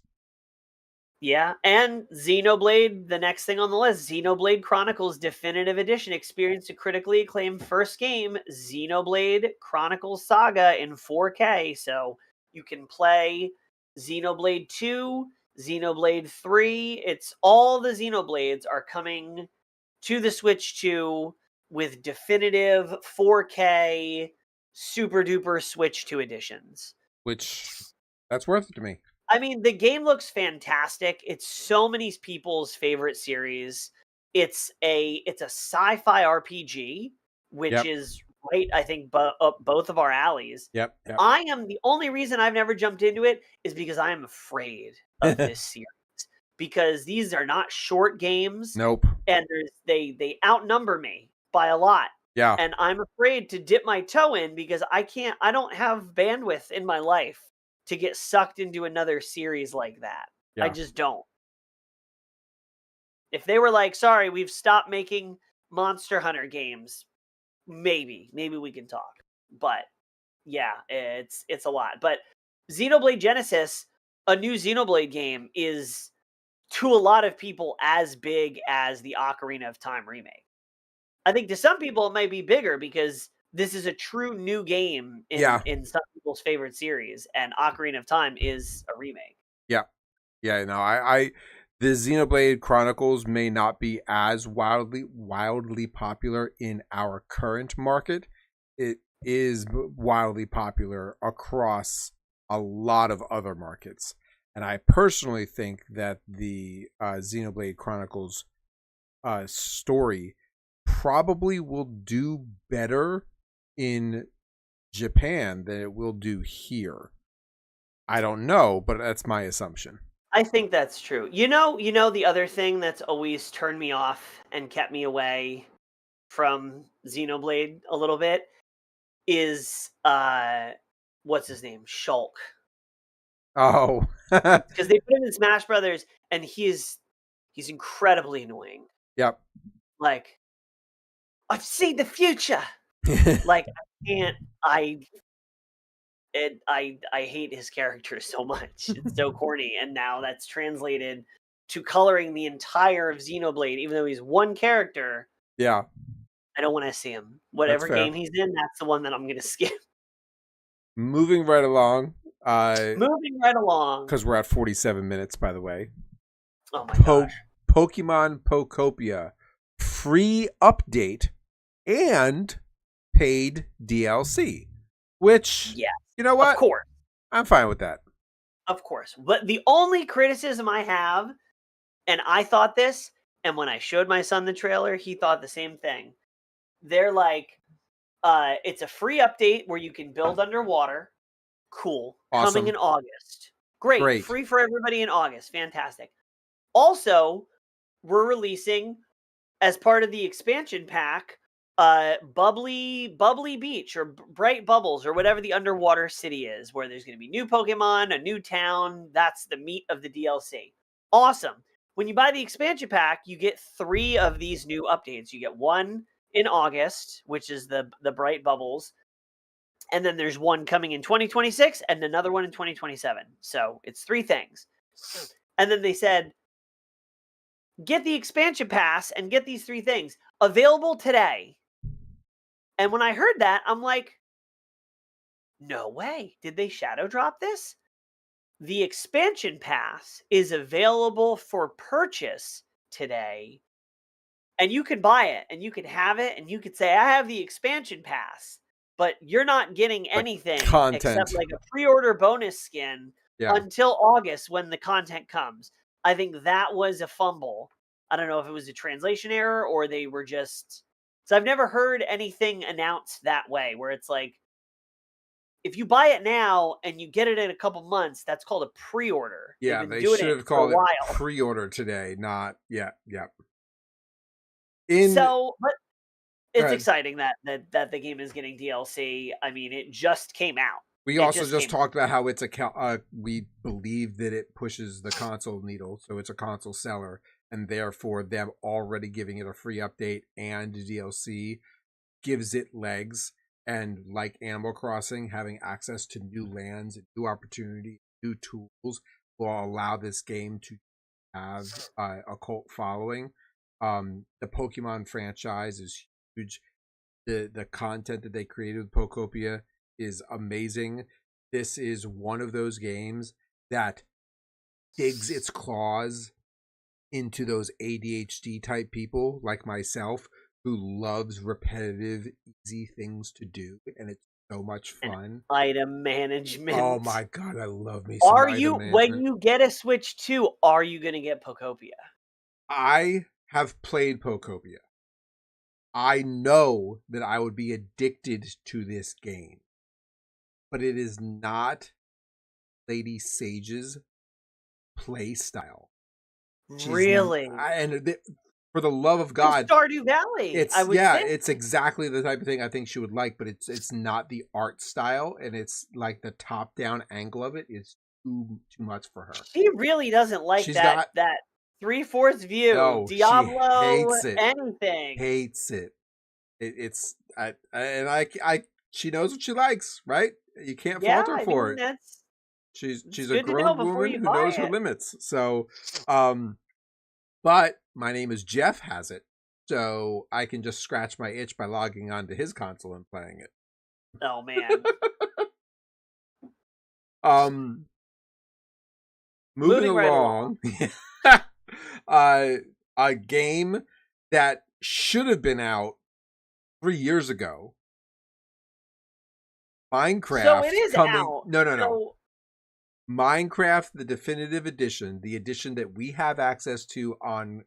Yeah, and Xenoblade, the next thing on the list, Xenoblade Chronicles Definitive Edition experienced a critically acclaimed first game, Xenoblade Chronicles Saga in 4K. So you can play Xenoblade 2, Xenoblade 3. It's all the Xenoblades are coming to the Switch 2 with definitive 4K super duper Switch 2 editions. Which, that's worth it to me. I mean, the game looks fantastic. It's so many people's favorite series. It's a sci-fi RPG, which Yep. is right, I think, up both of our alleys. Yep. The only reason I've never jumped into it is because I am afraid of this series, because these are not short games. Nope. And they outnumber me by a lot. Yeah. And I'm afraid to dip my toe in because I don't have bandwidth in my life to get sucked into another series like that. Yeah. I just don't. If they were like, sorry, we've stopped making Monster Hunter games, maybe we can talk. But yeah, it's a lot. But Xenoblade Genesis, a new Xenoblade game, is to a lot of people as big as the Ocarina of Time remake. I think to some people it might be bigger because this is a true new game in some people's favorite series, and Ocarina of Time is a remake. Yeah. Yeah, no, the Xenoblade Chronicles may not be as wildly popular in our current market. It is wildly popular across a lot of other markets. And I personally think that the Xenoblade Chronicles story probably will do better in Japan than it will do here. I don't know, but that's my assumption. I think that's true. You know the other thing that's always turned me off and kept me away from Xenoblade a little bit is what's his name? Shulk. Oh. Because they put him in Smash Brothers and he's incredibly annoying. Yep. Like, I've seen the future. Like, I hate his character so much. It's so corny, and now that's translated to coloring the entire of Xenoblade, even though he's one character. Yeah. I don't want to see him. Whatever game he's in, that's the one that I'm going to skip. Moving right along. Moving right along. Because we're at 47 minutes, by the way. Oh my gosh. Pokemon Pokopia. Free update and paid DLC. Which, yeah, you know what? Of course. I'm fine with that. Of course. But the only criticism I have, and I thought this, and when I showed my son the trailer, he thought the same thing. They're like, it's a free update where you can build underwater. Cool. Awesome. Coming in August. Great. Free for everybody in August. Fantastic. Also, we're releasing, as part of the expansion pack, Bubbly Beach or Bright Bubbles or whatever the underwater city is, where there's going to be new Pokemon, a new town. That's the meat of the DLC. Awesome. When you buy the expansion pack, you get 3 of these new updates. You get one in August, which is the Bright Bubbles. And then there's one coming in 2026 and another one in 2027. So it's 3 things. And then they said, get the expansion pass and get these 3 things available today. And when I heard that, I'm like, no way. Did they shadow drop this? The expansion pass is available for purchase today. And you can buy it and you can have it and you could say, I have the expansion pass. But you're not getting anything except like a pre-order bonus skin until August when the content comes. I think that was a fumble. I don't know if it was a translation error or they were just... So I've never heard anything announced that way, where it's like, if you buy it now and you get it in a couple months, that's called a pre-order. Yeah, they should have called it pre-order today, not... Yeah. But it's exciting that the game is getting DLC. I mean, it just came out. We also just talked about how it's we believe that it pushes the console needle, so it's a console seller, and therefore them already giving it a free update and DLC gives it legs. And like Animal Crossing, having access to new lands, new opportunities, new tools will allow this game to have a cult following. The Pokemon franchise is huge. The content that they created with Pokopia is amazing. This is one of those games that digs its claws into those ADHD type people like myself who loves repetitive, easy things to do, and it's so much fun. Item management. Oh my god, I love me some item management. When you get a Switch 2, are you gonna get Pokopia? I have played Pokopia. I know that I would be addicted to this game, but it is not Lady Sage's play style. Really? For the love of God, Stardew Valley. I would think. It's exactly the type of thing I think she would like, but it's not the art style, and it's like the top down angle of it is too much for her. She really doesn't like that 3/4 view. No, Diablo, she hates it. anything. Hates it. She knows what she likes, right? You can't fault her for it. She's a grown woman who knows her limits. So, but my name is Jeff has it, so I can just scratch my itch by logging onto his console and playing it. Oh man. Moving along. A game that should have been out 3 years ago. Minecraft. So it is coming. out. No. Minecraft, the definitive edition, the edition that we have access to on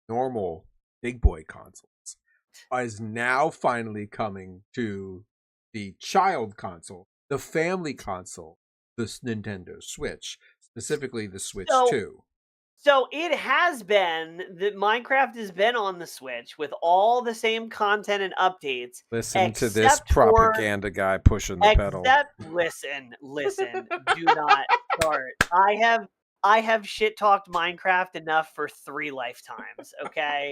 normal big boy consoles, is now finally coming to the child console, the family console, the Nintendo Switch, specifically the Switch 2. So it has been that Minecraft has been on the Switch with all the same content and updates. Listen to this propaganda guy pushing the pedal. Listen, do not start. I have shit talked Minecraft enough for 3 lifetimes, okay?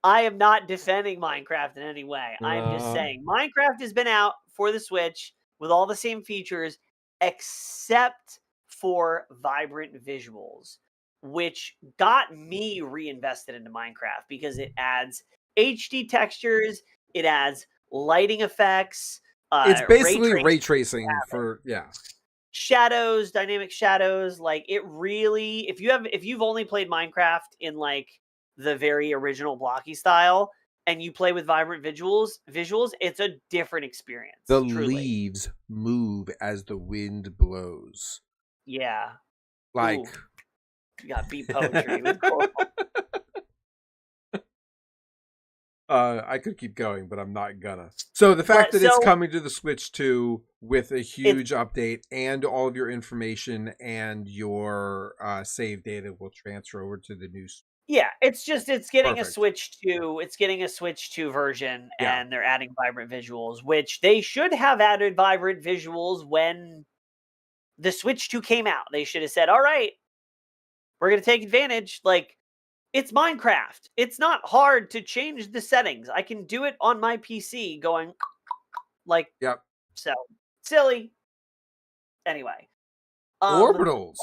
I am not defending Minecraft in any way. I'm just saying Minecraft has been out for the Switch with all the same features except for vibrant visuals, which got me reinvested into Minecraft because it adds HD textures, it adds lighting effects. It's basically ray tracing for shadows, dynamic shadows. Like it really, if you've only played Minecraft in like the very original blocky style and you play with vibrant visuals, it's a different experience. The leaves move as the wind blows. Yeah. Like. Ooh. You got beat poetry. I could keep going, but I'm not gonna. So the fact that it's coming to the Switch 2 with a huge update and all of your information and your save data will transfer over to the new. Yeah, it's getting a Switch 2. It's getting a Switch 2 version, and they're adding vibrant visuals, which they should have added vibrant visuals when the Switch 2 came out. They should have said, "All right, we're going to take advantage. Like, it's Minecraft. It's not hard to change the settings. I can do it on my PC going like, so silly." Anyway. Orbitals.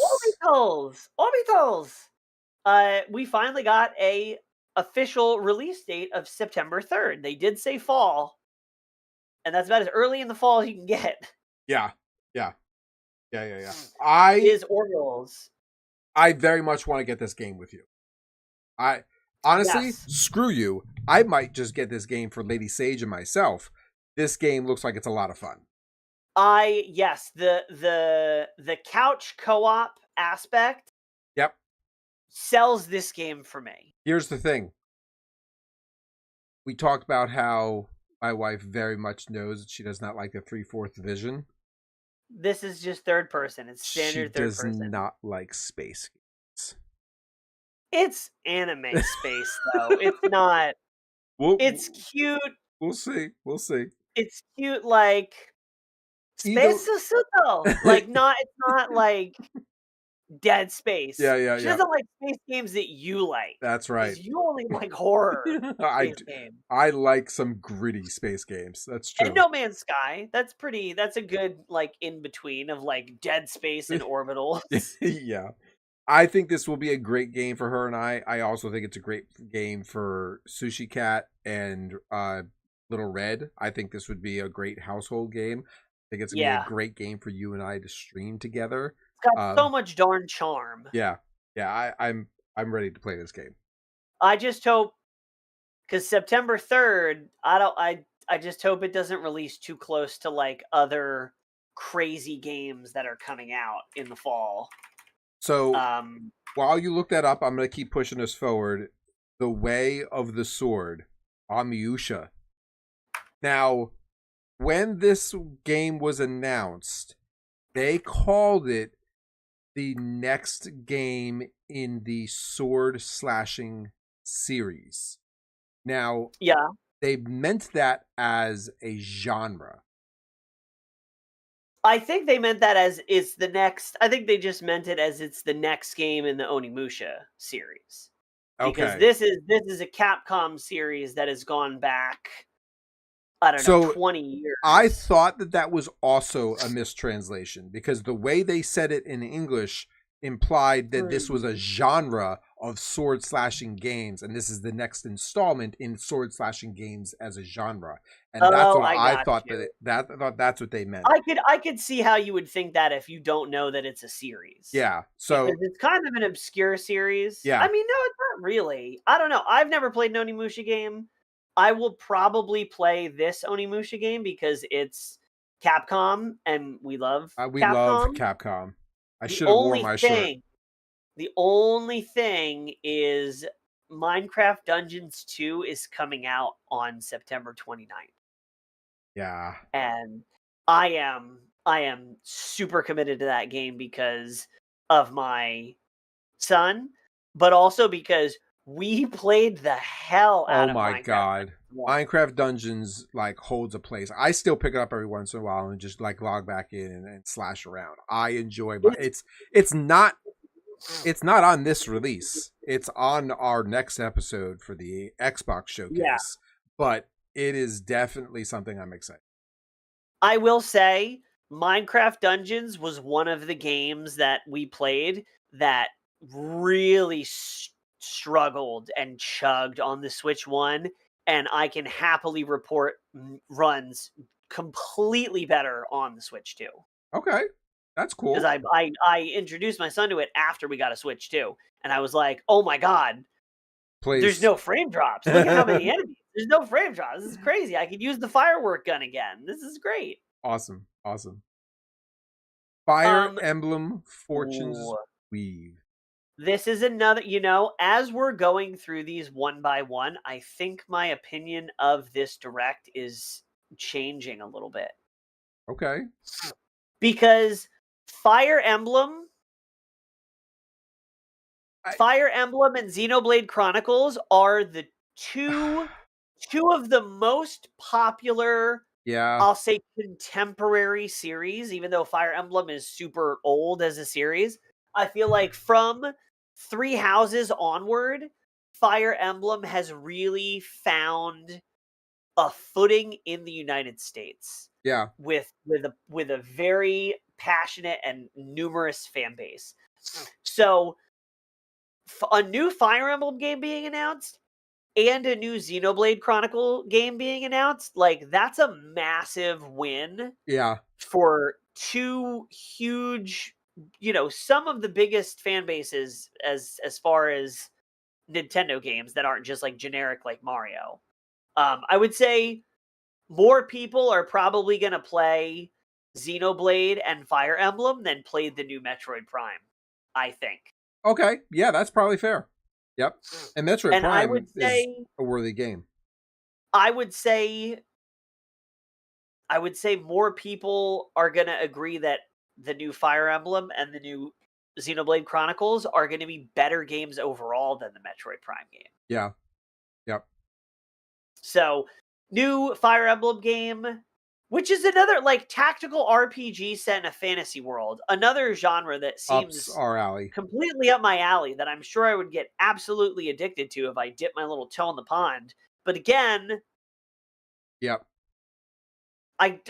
We finally got a official release date of September 3rd. They did say fall. And that's about as early in the fall as you can get. Yeah. Is Orbitals. I very much want to get this game with you. I honestly, screw you. I might just get this game for Lady Sage and myself. This game looks like it's a lot of fun. The couch co-op aspect. Yep. Sells this game for me. Here's the thing. We talked about how my wife very much knows that she does not like the 3/4 vision. This is just third person. It's standard third person. She does not like space games. It's anime space, though. It's not. It's cute. We'll see. It's cute, like Space Susuto. Like it's not like Dead Space. Yeah. She doesn't like space games that you like. That's right. You only like horror space games. I like some gritty space games. That's true. And No Man's Sky. That's a good like in between of like Dead Space and Orbitals. Yeah. I think this will be a great game for her and I. I also think it's a great game for Sushi Cat and Little Red. I think this would be a great household game. I think it's going to be a great game for you and I to stream together. It's got so much darn charm. Yeah, I'm ready to play this game. I just hope, because September 3rd, I just hope it doesn't release too close to like other crazy games that are coming out in the fall. So while you look that up, I'm gonna keep pushing this forward. The Way of the Sword, Amiusha. Now, when this game was announced, they called it the next game in the sword slashing series. Now, yeah, they meant that as a genre. I think they meant that as it's the next. I think they just meant it as it's the next game in the Onimusha series, because Okay. this is a Capcom series that has gone back, I don't know, 20 years. I thought that was also a mistranslation, because the way they said it in English implied that this was a genre of sword slashing games, and this is the next installment in sword slashing games as a genre. And that's what I thought I thought that's what they meant. I could see how you would think that if you don't know that it's a series. Yeah. So because it's kind of an obscure series. Yeah. I mean, no, it's not really. I don't know. I've never played an Onimusha game. I will probably play this Onimusha game because it's Capcom and we love we Capcom. love Capcom. I should have worn my shirt. The only thing is Minecraft Dungeons 2 is coming out on September 29th. Yeah. And I am super committed to that game because of my son, but also because we played the hell out of Minecraft. Oh my god. Minecraft Dungeons like holds a place. I still pick it up every once in a while and just like log back in and slash around. I enjoy it's not on this release. It's on our next episode for the Xbox showcase. Yeah. But it is definitely something I'm excited. I will say Minecraft Dungeons was one of the games that we played that really struggled and chugged on the Switch 1, and I can happily report runs completely better on the Switch 2. Okay. That's cool. Because I introduced my son to it after we got a Switch 2, and I was like, oh my god, there's no frame drops. Look at how many enemies. There's no frame drops. This is crazy. I could use the firework gun again. This is great. Awesome. Fire Emblem Fortune's Weave. This is another, as we're going through these one by one, I think my opinion of this direct is changing a little bit. Okay. Because Fire Emblem and Xenoblade Chronicles are the two of the most popular, I'll say, contemporary series, even though Fire Emblem is super old as a series. I feel like from Three Houses onward, Fire Emblem has really found a footing in the United States. Yeah. With a very passionate and numerous fan base. So a new Fire Emblem game being announced and a new Xenoblade Chronicle game being announced, like, that's a massive win. Yeah. For two huge, some of the biggest fan bases as far as Nintendo games that aren't just like generic like Mario. I would say more people are probably going to play Xenoblade and Fire Emblem than played the new Metroid Prime, I think. Okay, yeah, that's probably fair. Yep. And Metroid Prime is a worthy game. I would say more people are going to agree that the new Fire Emblem and the new Xenoblade Chronicles are going to be better games overall than the Metroid Prime game. Yeah. Yep. So, new Fire Emblem game, which is another like tactical RPG set in a fantasy world, another genre that seems our alley, completely up my alley, that I'm sure I would get absolutely addicted to if I dip my little toe in the pond. But again, yep, I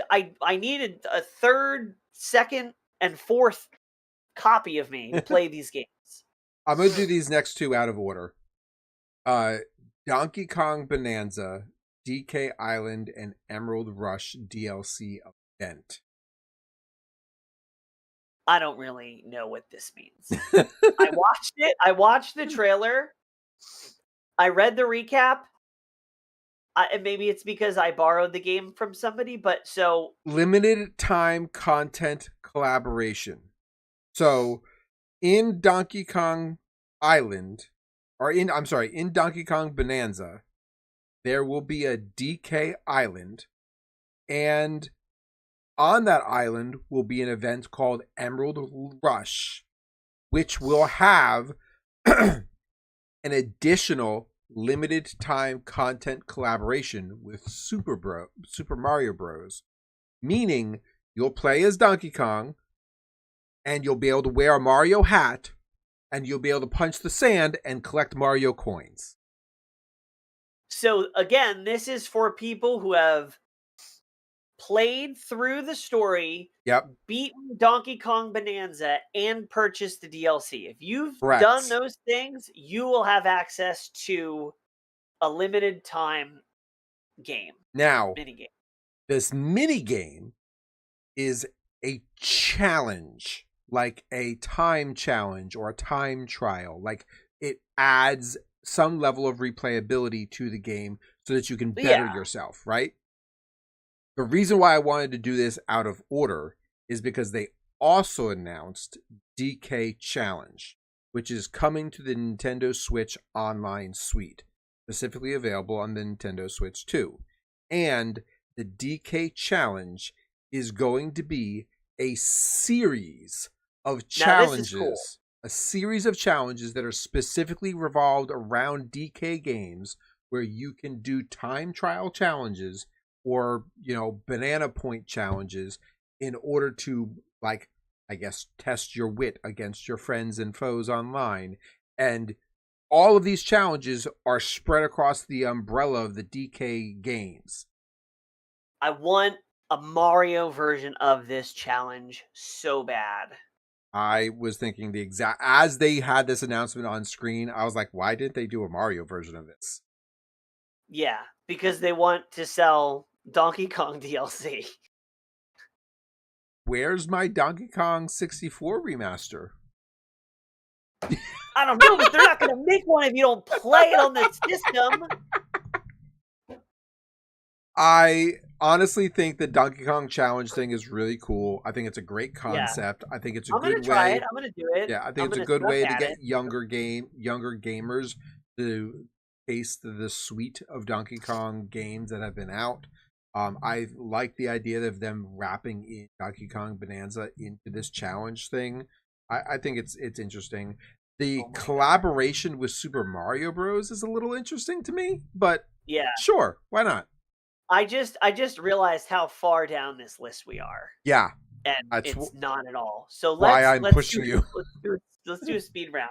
needed a third, second, and fourth copy of me to play these games. I'm gonna do these next two out of order. Donkey Kong Bonanza, DK Island, and Emerald Rush DLC event. I don't really know what this means. I watched it. I watched the trailer. I read the recap. And maybe it's because I borrowed the game from somebody, but so limited time content collaboration. So in Donkey Kong Island, in Donkey Kong Bonanza, there will be a DK Island, and on that island will be an event called Emerald Rush, which will have an additional limited time content collaboration with Super Mario Bros. Meaning you'll play as Donkey Kong and you'll be able to wear a Mario hat and you'll be able to punch the sand and collect Mario coins. So again, this is for people who have played through the story, Yep. beaten Donkey Kong Bonanza, and purchased the DLC. If you've Correct. done those things, you will have access to a limited time game. Now, minigame. This minigame is a challenge, like a time challenge or a time trial. Like it adds some level of replayability to the game so that you can better yourself, right? The reason why I wanted to do this out of order is because they also announced DK Challenge, which is coming to the Nintendo Switch Online Suite, specifically available on the Nintendo Switch 2. And the DK Challenge is going to be a series of challenges. Now, this is cool. A series of challenges that are specifically revolved around DK games where you can do time trial challenges or, banana point challenges in order to, test your wit against your friends and foes online. And all of these challenges are spread across the umbrella of the DK games. I want a Mario version of this challenge so bad. I was thinking as they had this announcement on screen, I was like, why didn't they do a Mario version of this? Yeah, because they want to sell Donkey Kong DLC. Where's my Donkey Kong 64 remaster? I don't know, but they're not going to make one if you don't play it on the system. I honestly think the Donkey Kong Challenge thing is really cool. I think it's a great concept. Yeah. I think it's a good way. I'm going to try it. I'm going to do it. Yeah, I think it's a good way to get younger gamers to taste the sweet of Donkey Kong games that have been out. I like the idea of them wrapping in Donkey Kong Bonanza into this challenge thing. I think it's interesting. The collaboration with Super Mario Bros. Is a little interesting to me, but yeah, sure, why not? I just realized how far down this list we are. Yeah, and it's not at all. So let's pushing you. Let's do a speed round.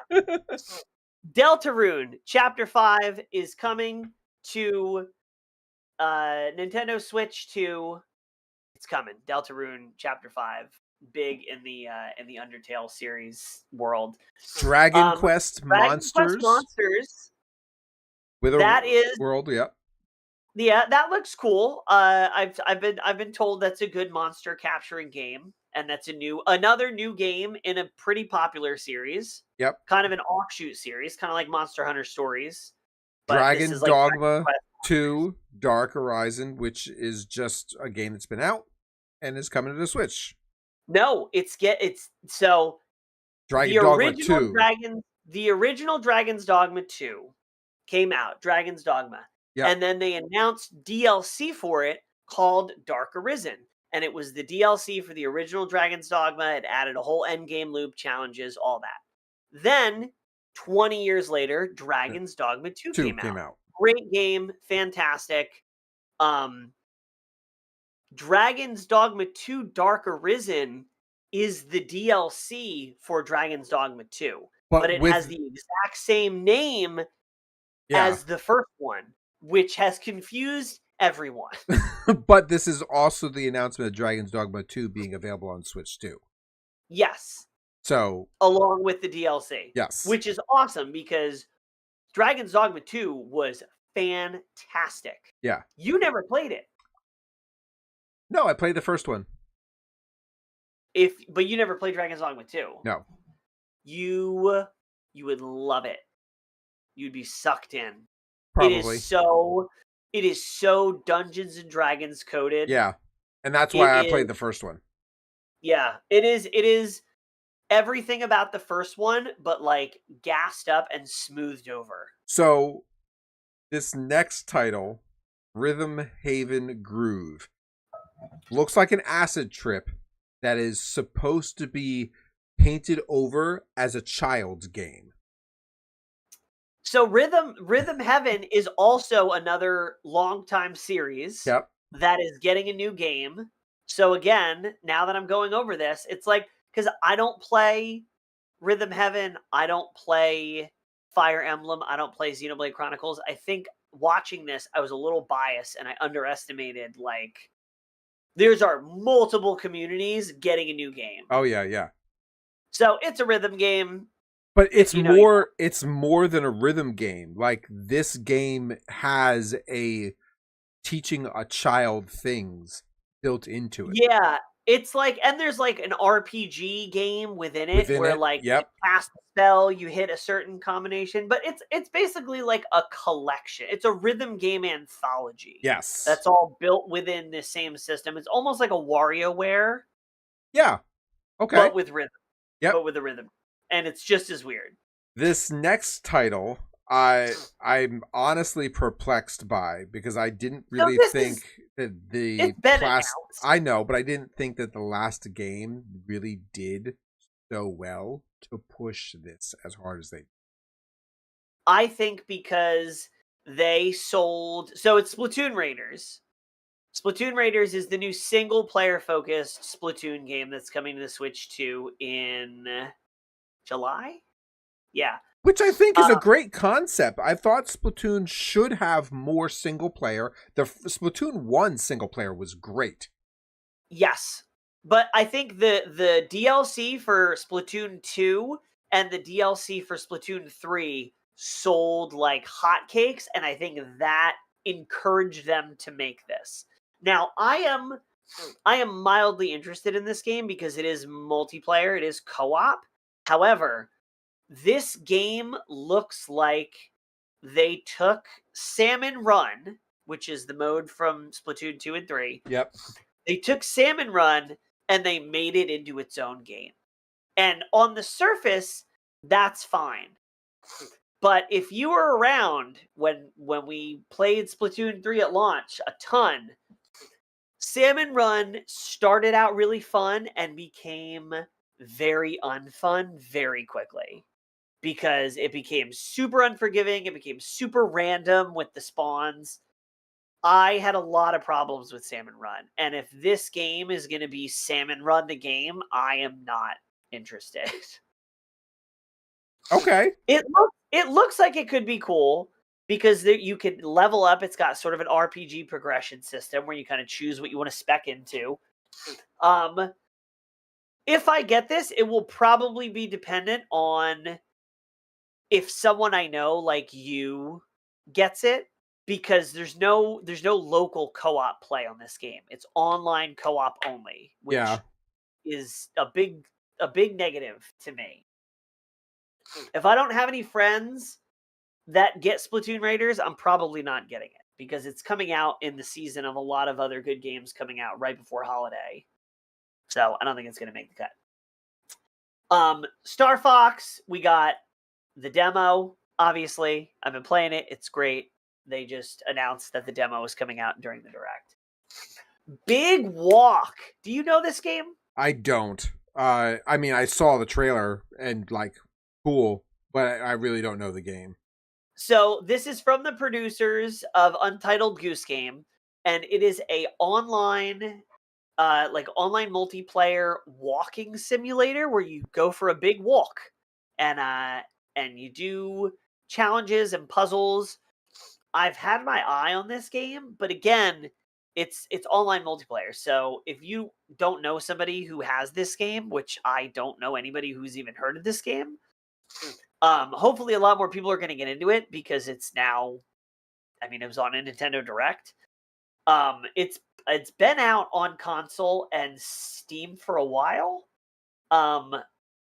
Deltarune Chapter 5 is coming to Nintendo Switch 2. It's coming. Deltarune Chapter 5, big in the Undertale series world. Dragon Quest Monsters. With a world, yeah. Yeah, that looks cool. I've been told that's a good monster capturing game, and that's another new game in a pretty popular series. Yep. Kind of an offshoot series, kind of like Monster Hunter Stories. Dragon Dogma 2 Dark Horizon, which is just a game that's been out and is coming to the Switch. No, the original Dragon's Dogma 2 came out, Dragon's Dogma. Yep. And then they announced DLC for it called Dark Arisen. And it was the DLC for the original Dragon's Dogma. It added a whole endgame loop, challenges, all that. Then, 20 years later, Dragon's Dogma 2 came out. Great game, fantastic. Dragon's Dogma 2 Dark Arisen is the DLC for Dragon's Dogma 2. But it has the exact same name as the first one, which has confused everyone. But this is also the announcement of Dragon's Dogma 2 being available on Switch 2. Yes. So, along with the DLC. Yes. Which is awesome because Dragon's Dogma 2 was fantastic. Yeah. You never played it. No, I played the first one. But you never played Dragon's Dogma 2. No. You would love it. You'd be sucked in. Probably. It is so Dungeons and Dragons coded. Yeah. And that's It why I played is- the first one. Yeah, it is everything about the first one, but like gassed up and smoothed over. So this next title, Rhythm Haven Groove, looks like an acid trip that is supposed to be painted over as a child's game. So Rhythm Heaven is also another longtime series Yep. that is getting a new game. So again, now that I'm going over this, it's like, because I don't play Rhythm Heaven, I don't play Fire Emblem, I don't play Xenoblade Chronicles. I think watching this, I was a little biased and I underestimated, like, there's are multiple communities getting a new game. Oh yeah, yeah. So it's a rhythm game. But it's you know, you know. it's more than a rhythm game. Like this game has a teaching a child things built into it. Yeah, it's like, and there's like an RPG game within it where like Yep. you cast a spell, you hit a certain combination, but it's basically like a collection. It's a rhythm game anthology. Yes. That's all built within the same system. It's almost like a WarioWare. Yeah. Okay. But with rhythm. Yep. But with a rhythm. And it's just as weird. This next title, I'm honestly perplexed by because I didn't really think that the announced. I know, but I didn't think that the last game really did so well to push this as hard as they did. I think because they sold, so it's Splatoon Raiders. Splatoon Raiders is the new single player focused Splatoon game that's coming to the Switch 2 in July? Yeah. Which I think is a great concept. I thought Splatoon should have more single player. The Splatoon 1 single player was great. Yes. But I think the DLC for Splatoon 2 and the DLC for Splatoon 3 sold like hotcakes, and I think that encouraged them to make this. Now, I am mildly interested in this game because it is multiplayer, it is co-op. However, this game looks like they took Salmon Run, which is the mode from Splatoon 2 and 3. Yep. They took Salmon Run and they made it into its own game. And on the surface, that's fine. But if you were around when we played Splatoon 3 at launch a ton, Salmon Run started out really fun and became very unfun very quickly. Because it became super unforgiving, it became super random with the spawns. I had a lot of problems with Salmon Run, and if this game is going to be Salmon Run the game, I am not interested. Okay. It looks like it could be cool because you can level up. It's got sort of an RPG progression system where you kind of choose what you want to spec into. If I get this, it will probably be dependent on if someone I know like you gets it, because there's no local co-op play on this game. It's online co-op only, which is a big negative to me. If I don't have any friends that get Splatoon Raiders, I'm probably not getting it because it's coming out in the season of a lot of other good games coming out right before holiday. So I don't think it's going to make the cut. Star Fox, we got the demo. Obviously, I've been playing it. It's great. They just announced that the demo is coming out during the direct. Big Walk. Do you know this game? I don't. I mean, I saw the trailer and like, cool, but I really don't know the game. So this is from the producers of Untitled Goose Game, and it is a online multiplayer walking simulator where you go for a big walk, and you do challenges and puzzles. I've had my eye on this game, but again, it's online multiplayer. So if you don't know somebody who has this game, which I don't know anybody who's even heard of this game, hopefully a lot more people are going to get into it because it's now, I mean, it was on a Nintendo Direct. It's been out on console and Steam for a while.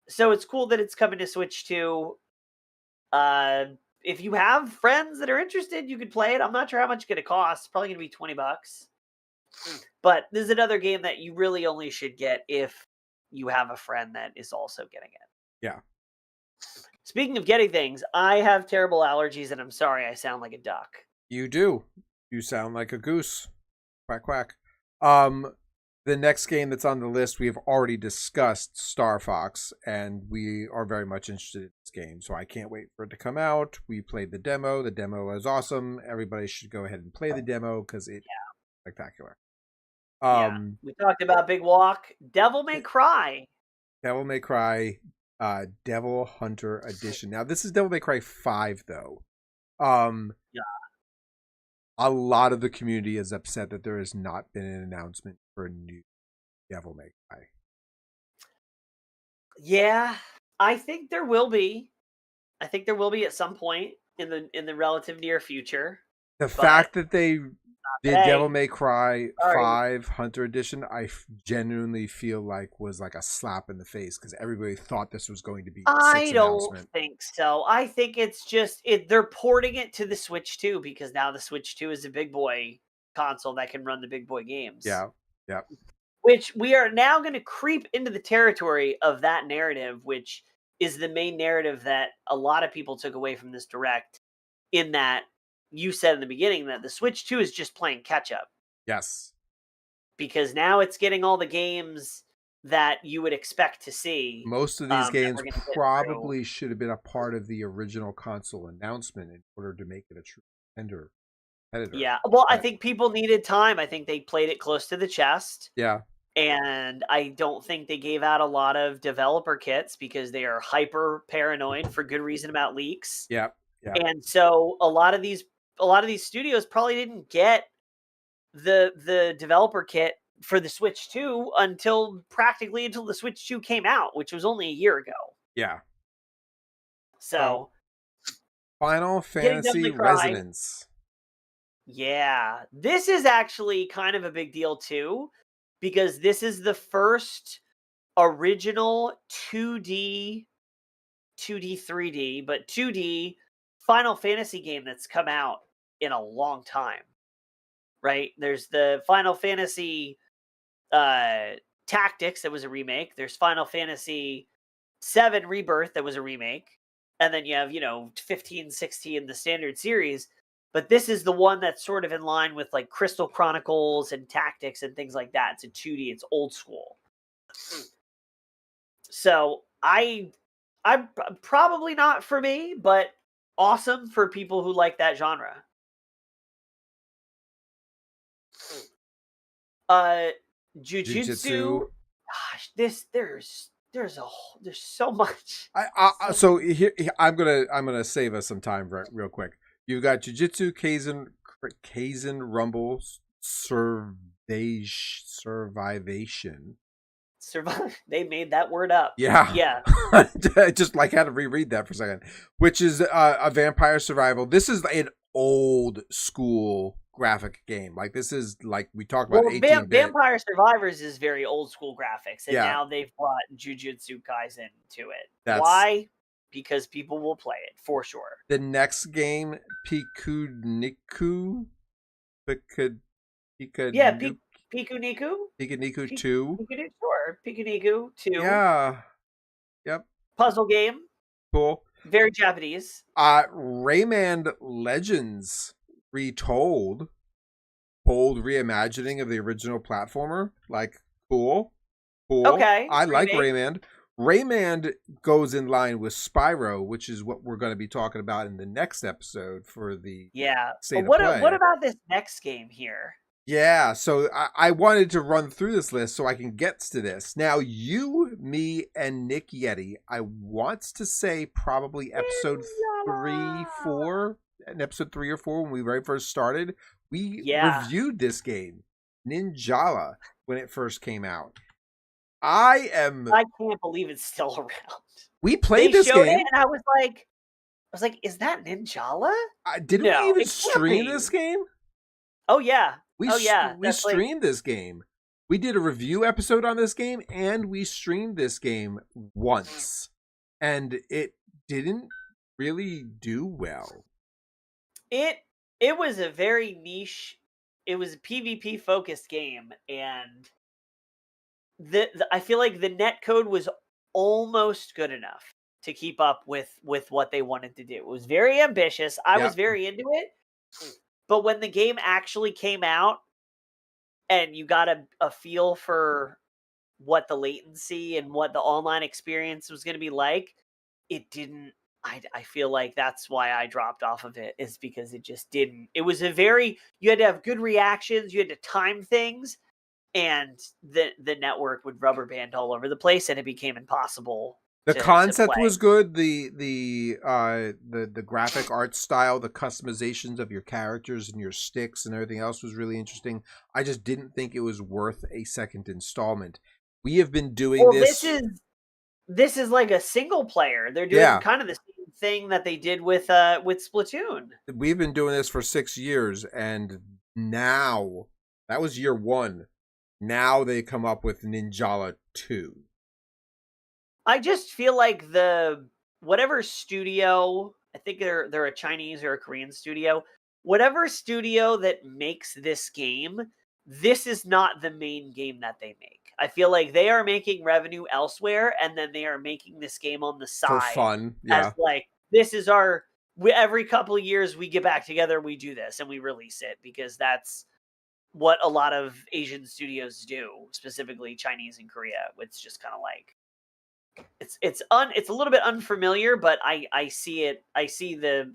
So it's cool that it's coming to Switch too. If you have friends that are interested, you could play it. I'm not sure how much it's gonna cost. It's probably gonna be $20. But this is another game that you really only should get if you have a friend that is also getting it. Yeah. Speaking of getting things, I have terrible allergies, and I'm sorry I sound like a duck. You do. You sound like a goose. Quack quack. The next game that's on the list we have already discussed, Star Fox, and we are very much interested in this game. So I can't wait for it to come out. We played the demo. The demo is awesome. Everybody should go ahead and play the demo because it's spectacular. We talked about Big Walk. Devil May Cry. Devil May Cry, Devil Hunter Edition. Now this is Devil May Cry 5 though. A lot of the community is upset that there has not been an announcement for a new Devil May Cry. Yeah, I think there will be. I think there will be at some point in the relative near future. The fact that they did Devil May Cry 5 Hunter Edition, I genuinely feel like was like a slap in the face because everybody thought this was going to be. I don't think so. I think it's just they're porting it to the Switch 2 because now the Switch 2 is a big boy console that can run the big boy games. Yeah. Which we are now going to creep into the territory of that narrative, which is the main narrative that a lot of people took away from this Direct, in that you said in the beginning that the Switch 2 is just playing catch up. Yes. Because now it's getting all the games that you would expect to see. Most of these games probably should have been a part of the original console announcement in order to make it a true contender. Yeah. Well, I think people needed time. I think they played it close to the chest. Yeah. And I don't think they gave out a lot of developer kits because they are hyper paranoid for good reason about leaks. Yeah. And so a lot of these studios probably didn't get the developer kit for the Switch 2 until the Switch 2 came out, which was only a year ago. Yeah. So Final Fantasy Resonance. Yeah. This is actually kind of a big deal too, because this is the first original 2D, 3D, but 2D Final Fantasy game that's come out in a long time, right? There's the Final Fantasy Tactics that was a remake. There's Final Fantasy 7 Rebirth that was a remake. And then you have, 15, 16, the standard series. But this is the one that's sort of in line with like Crystal Chronicles and Tactics and things like that. It's a 2D, it's old school. So I'm probably not for me, but awesome for people who like that genre. Jujutsu. Gosh, there's so much. So here I'm gonna save us some time real quick. You've got Jujutsu Kaisen Rumble Survivation. They made that word up. Yeah. I just had to reread that for a second. Which is a vampire survival. This is an old school graphic game. Like this is like we talked about. 18-bit. Vampire Survivors is very old school graphics, and now they've brought Jujutsu Kaisen to it. Why? Because people will play it for sure. The next game, Pikuniku. Pikuniku 2. Pikuniku 2. Yeah. Yep. Puzzle game. Cool. Very Japanese. Rayman Legends retold. Bold reimagining of the original platformer. Like, cool. Okay. I like Rayman. Rayman goes in line with Spyro, which is what we're going to be talking about in the next episode for the State of Play. What about this next game here? Yeah, so I wanted to run through this list so I can get to this. Now, you, me, and Nick Yeti, I want to say probably episode 3, 4, in episode 3 or 4 when we very first started, we reviewed this game, Ninjala, when it first came out. I can't believe it's still around. We played this game, it and I was like, is that Ninjala? Didn't we even stream this game? Oh yeah. We Oh yeah. we That's like streamed this game. We did a review episode on this game, and we streamed this game once, and it didn't really do well. it. It was a very niche. It was a PvP focused game, and the I feel like the net code was almost good enough to keep up with what they wanted to do. It was very ambitious. I was Yep. very into it, but when the game actually came out and you got a feel for what the latency and what the online experience was going to be like, it didn't. I feel like that's why I dropped off of it, is because it just didn't. It was a very, you had to have good reactions, you had to time things, and the network would rubber band all over the place, and it became impossible The to concept play. was good. The graphic art style, the customizations of your characters and your sticks and everything else was really interesting. I just didn't think it was worth a second installment. We have been doing Well, this is like a single player. They're doing Yeah, kind of the same thing that they did with Splatoon. we've been doing this for 6 years, and now that was year one. Now they come up with Ninjala 2. I just feel like the whatever studio, I think they're a Chinese or a Korean studio, whatever studio that makes this game, this is not the main game that they make. I feel like they are making revenue elsewhere, and then they are making this game on the For side fun. as Yeah. like, this is our, every couple of years we get back together, we do this and we release it, because that's what a lot of Asian studios do, specifically Chinese and Korea. It's just kind of like, it's a little bit unfamiliar, but I see it. I see the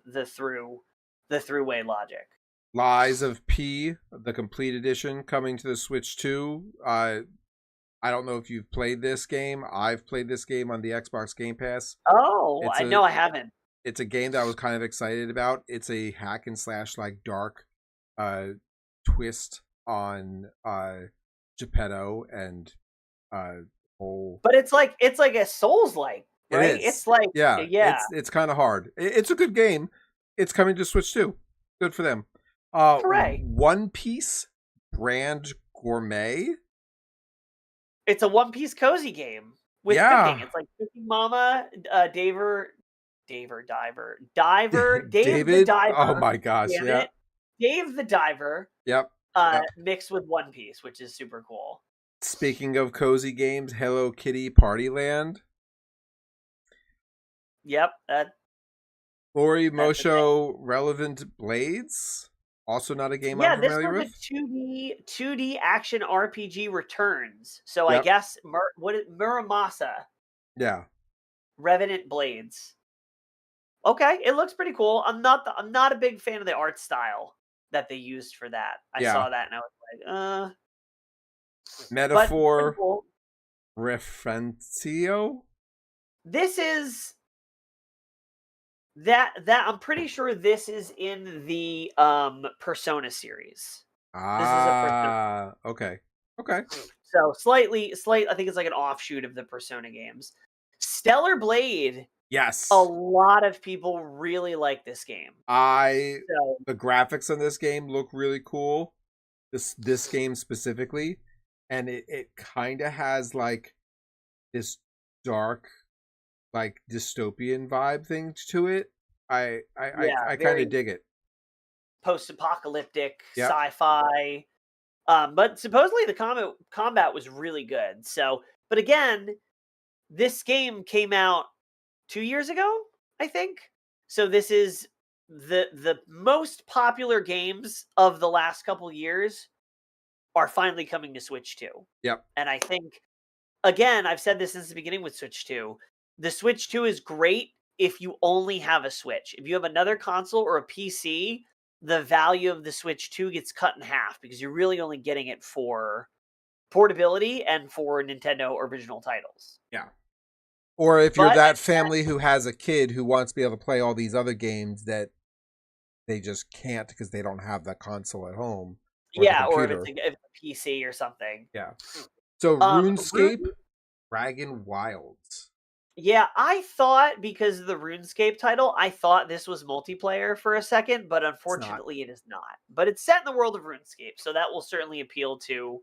throughway logic. Lies of P, the complete edition, coming to the Switch 2. I don't know if you've played this game. I've played this game on the Xbox Game Pass. Oh, It's I know a I haven't. it's a game that I was kind of excited about. It's a hack and slash, like, dark uh twist on Geppetto and whole. But it's like a Souls like, It right? is. It's like, Yeah, yeah. it's kind of hard. It's a good game. It's coming to Switch 2. Good for them. Hooray. One Piece Brand Gourmet. It's a One Piece cozy game with cooking. Yeah. It's like Cooking Mama, Diver, Dave the David. Oh Diver. my gosh. Damn Yeah. it, Dave the Diver, Yep. Yep. mixed with One Piece, which is super cool. Speaking of cozy games, Hello Kitty Party Land. Yep, Ori that's a Mosho Relevant Blades. Also not a game I'm Yeah, this familiar was a with. 2D action RPG returns. So I Yep. guess Muramasa Yeah. Revenant Blades. Okay, it looks pretty cool. I'm not a big fan of the art style that they used for that. I Yeah. saw that and I was like, but pretty Metaphor cool. Referencio. This is that I'm pretty sure this is in the Persona series. This is a Persona. Okay. Okay. So I think it's like an offshoot of the Persona games. Stellar Blade, Yes. a lot of people really like this game. So The graphics on this game look really cool. This game specifically, and it kind of has like this dark, like, dystopian vibe thing to it. I yeah, kind very of dig it. post-apocalyptic Yep. sci-fi. But supposedly the combat was really good. So, but again, this game came out 2 years ago, I think. So this is the most popular games of the last couple years are finally coming to Switch 2. Yep. And I think, again, I've said this since the beginning with Switch 2. The Switch 2 is great if you only have a Switch. If you have another console or a PC, the value of the Switch 2 gets cut in half, because you're really only getting it for portability and for Nintendo original titles. Yeah. Or if you're But that family who has a kid who wants to be able to play all these other games that they just can't because they don't have that console at home. Yeah, or if it's a PC or something. Yeah. So RuneScape, Dragon Wilds. Yeah, I thought because of the RuneScape title, I thought this was multiplayer for a second, but It's not. unfortunately it is not. But it's set in the world of RuneScape, so that will certainly appeal to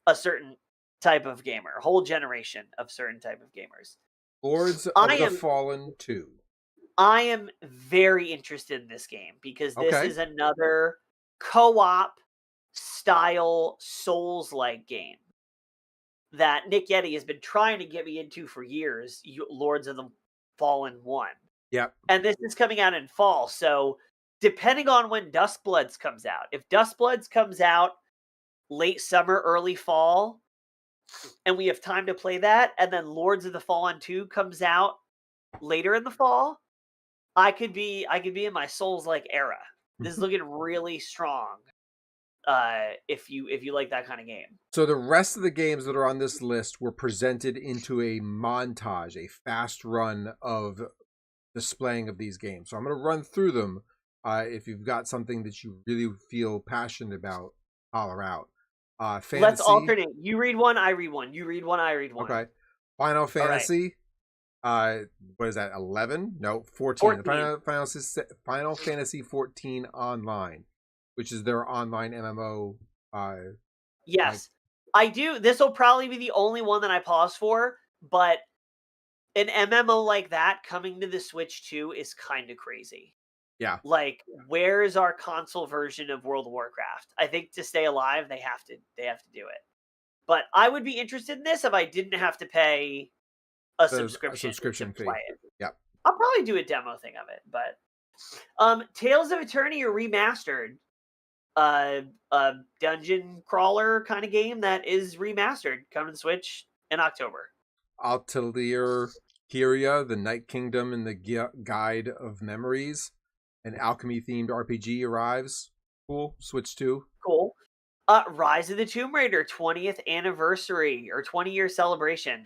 a certain type of gamer, a whole generation of certain type of gamers. Lords I of the am Fallen 2. I am very interested in this game because this Okay. is another co-op style Souls-like game that Nick Yeti has been trying to get me into for years, Lords of the Fallen 1. Yep. And this is coming out in fall, so depending on when Duskbloods comes out. If Duskbloods comes out late summer, early fall, and we have time to play that, and then Lords of the Fallen 2 comes out later in the fall, I could be in my Souls-like era. This is looking really strong. If you like that kind of game. So the rest of the games that are on this list were presented into a montage, a fast run of displaying of these games. So I'm going to run through them. If you've got something that you really feel passionate about, holler out. Let's Fantasy. alternate. You read one, I read one. You read one, I read one. Okay. Final All right. Fantasy. What is that? 11? No, 14. 14. Final Fantasy 14 Online, which is their online MMO. Yes. I do. This will probably be the only one that I pause for, but an MMO like that coming to the Switch 2 is kind of crazy. Yeah. Like, where is our console version of World of Warcraft? I think to stay alive, they have to do it. But I would be interested in this if I didn't have to pay a subscription to fee. play it. Yep. I'll probably do a demo thing of it, but Tales of Eternity are remastered. A dungeon crawler kind of game that is remastered, coming to Switch in October. Altair Kyria, the Night Kingdom and the Guide of Memories, an alchemy themed RPG arrives. Cool. Switch 2. Cool. Rise of the Tomb Raider 20th anniversary or 20-year celebration.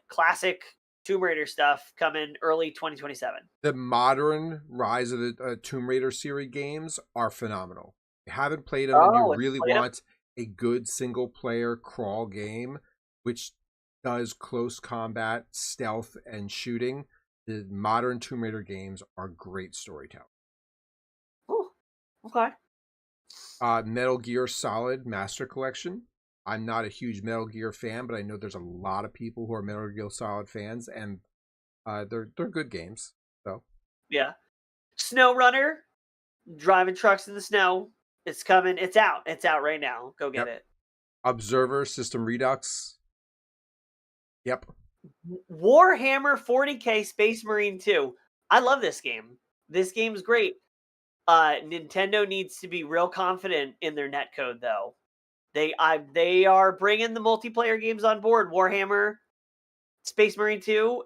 Classic Tomb Raider stuff coming early 2027. The modern Rise of the Tomb Raider series games are phenomenal. If you haven't played them and you really want a good single player crawl game, which does close combat, stealth, and shooting, the modern Tomb Raider games are great storytelling. Oh, okay. Metal Gear Solid Master Collection. I'm not a huge Metal Gear fan, but I know there's a lot of people who are Metal Gear Solid fans, and they're good games. So yeah, Snow Runner, driving trucks in the snow. It's coming. It's out. It's out right now. Go get it. Observer System Redux. Yep. Warhammer 40K Space Marine 2. I love this game. This game's great. Nintendo needs to be real confident in their netcode, though. They are bringing the multiplayer games on board. Warhammer, Space Marine 2,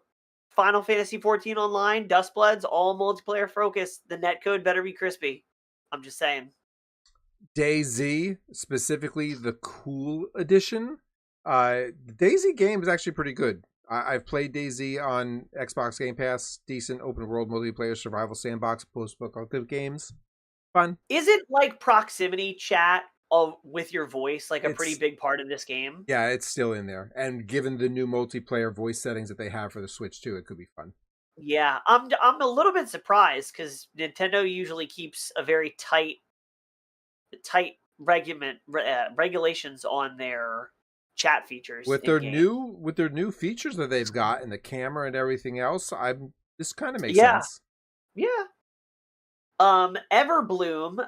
Final Fantasy 14 Online, Dustbloods, all multiplayer focused. The netcode better be crispy. I'm just saying. DayZ, specifically the Cool Edition. The DayZ game is actually pretty good. I've played DayZ on Xbox Game Pass. Decent open world multiplayer survival sandbox post-apocalyptic games. Fun. Is it like proximity chat with your voice like a pretty big part of this game? Yeah, it's still in there. And given the new multiplayer voice settings that they have for the Switch too, it could be fun. Yeah, I'm a little bit surprised because Nintendo usually keeps a very tight regulations on their chat featers with their new features that they've got and the camera and everything else. This kind of makes sense. Yeah. Everbloom,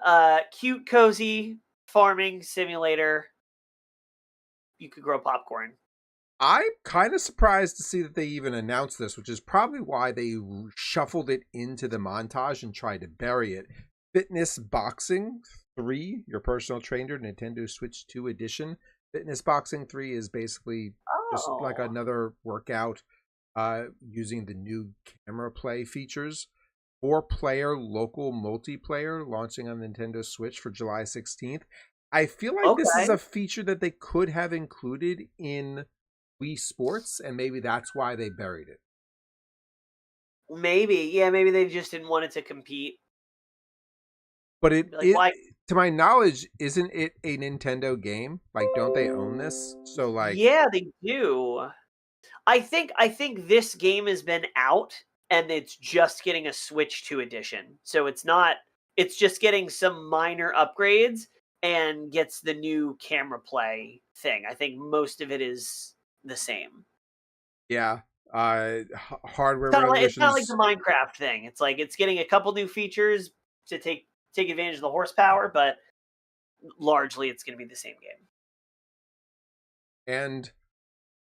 cute, cozy farming simulator. You could grow popcorn. I'm kind of surprised to see that they even announced this, which is probably why they shuffled it into the montage and tried to bury it. Fitness Boxing 3, your personal trainer, Nintendo Switch 2 edition. Fitness Boxing 3 is basically just like another workout using the new camera play features. 4-player local multiplayer launching on Nintendo Switch for July 16th. I feel like this is a feature that they could have included in Wii Sports, and maybe that's why they buried it. Maybe. Yeah, maybe they just didn't want it to compete. But to my knowledge, isn't it a Nintendo game? Like, don't they own this? So, like... Yeah, they do. I think this game has been out and it's just getting a Switch 2 edition. So it's just getting some minor upgrades and gets the new camera play thing. I think most of it is the same. Yeah. Hardware It's kind of like the regulations. Minecraft thing. It's like it's getting a couple new features to take advantage of the horsepower, but largely it's going to be the same game. And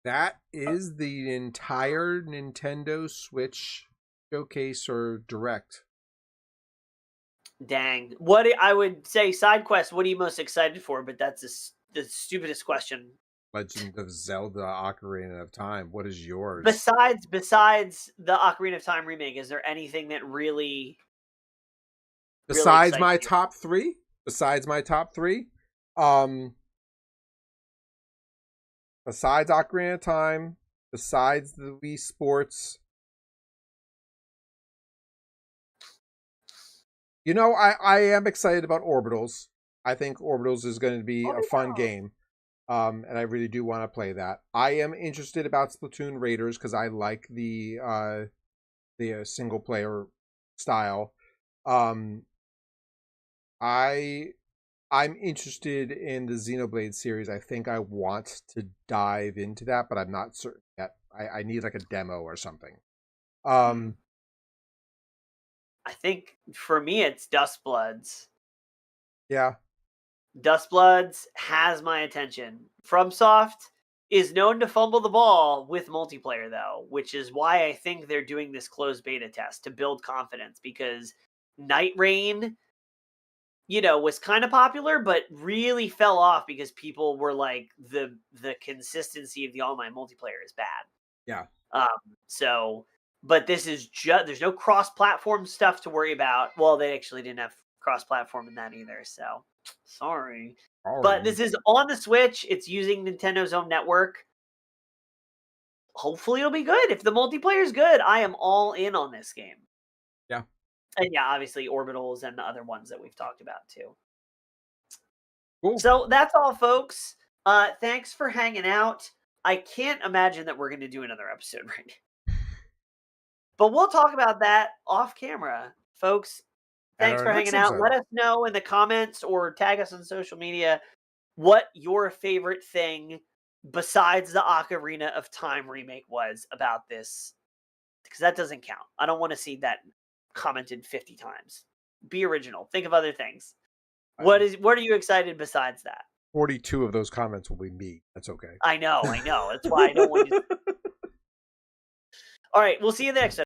that is the entire Nintendo Switch showcase or direct. Dang. What I would say, side quest, what are you most excited for? But that's the stupidest question. Legend of Zelda Ocarina of Time. What is yours? Besides the Ocarina of Time remake, is there anything that really Besides excites my you? top three? Besides my top three? Besides Ocarina of Time, besides the Wii Sports. You know, I am excited about Orbitals. I think Orbitals is going to be a fun game. And I really do want to play that. I am interested about Splatoon Raiders because I like the single player style. I'm interested in the Xenoblade series. I think I want to dive into that, but I'm not certain yet. I need like a demo or something. I think for me it's Dustbloods. Yeah. Dustbloods has my attention. FromSoft is known to fumble the ball with multiplayer, though, which is why I think they're doing this closed beta test to build confidence, because Night Rain, was kind of popular, but really fell off because people were like, the consistency of the online multiplayer is bad. Yeah. So, but this is just, there's no cross-platform stuff to worry about. Well, they actually didn't have cross-platform in that either, so sorry. But this is on the Switch. It's using Nintendo's own network. Hopefully it'll be good. If the multiplayer is good, I am all in on this game. Yeah. And yeah, obviously Orbitals and the other ones that we've talked about too. Cool. So that's all, folks. Thanks for hanging out. I can't imagine that we're going to do another episode right now. But we'll talk about that off camera, folks. Thanks for hanging out. Let us know in the comments or tag us on social media what your favorite thing besides the Ocarina of Time remake was about this, because that doesn't count. I don't want to see that commented 50 times. Be original. Think of other things. What are you excited besides that? 42 of those comments will be me. That's okay. I know. That's why I don't want you to. All right, we'll see you next time.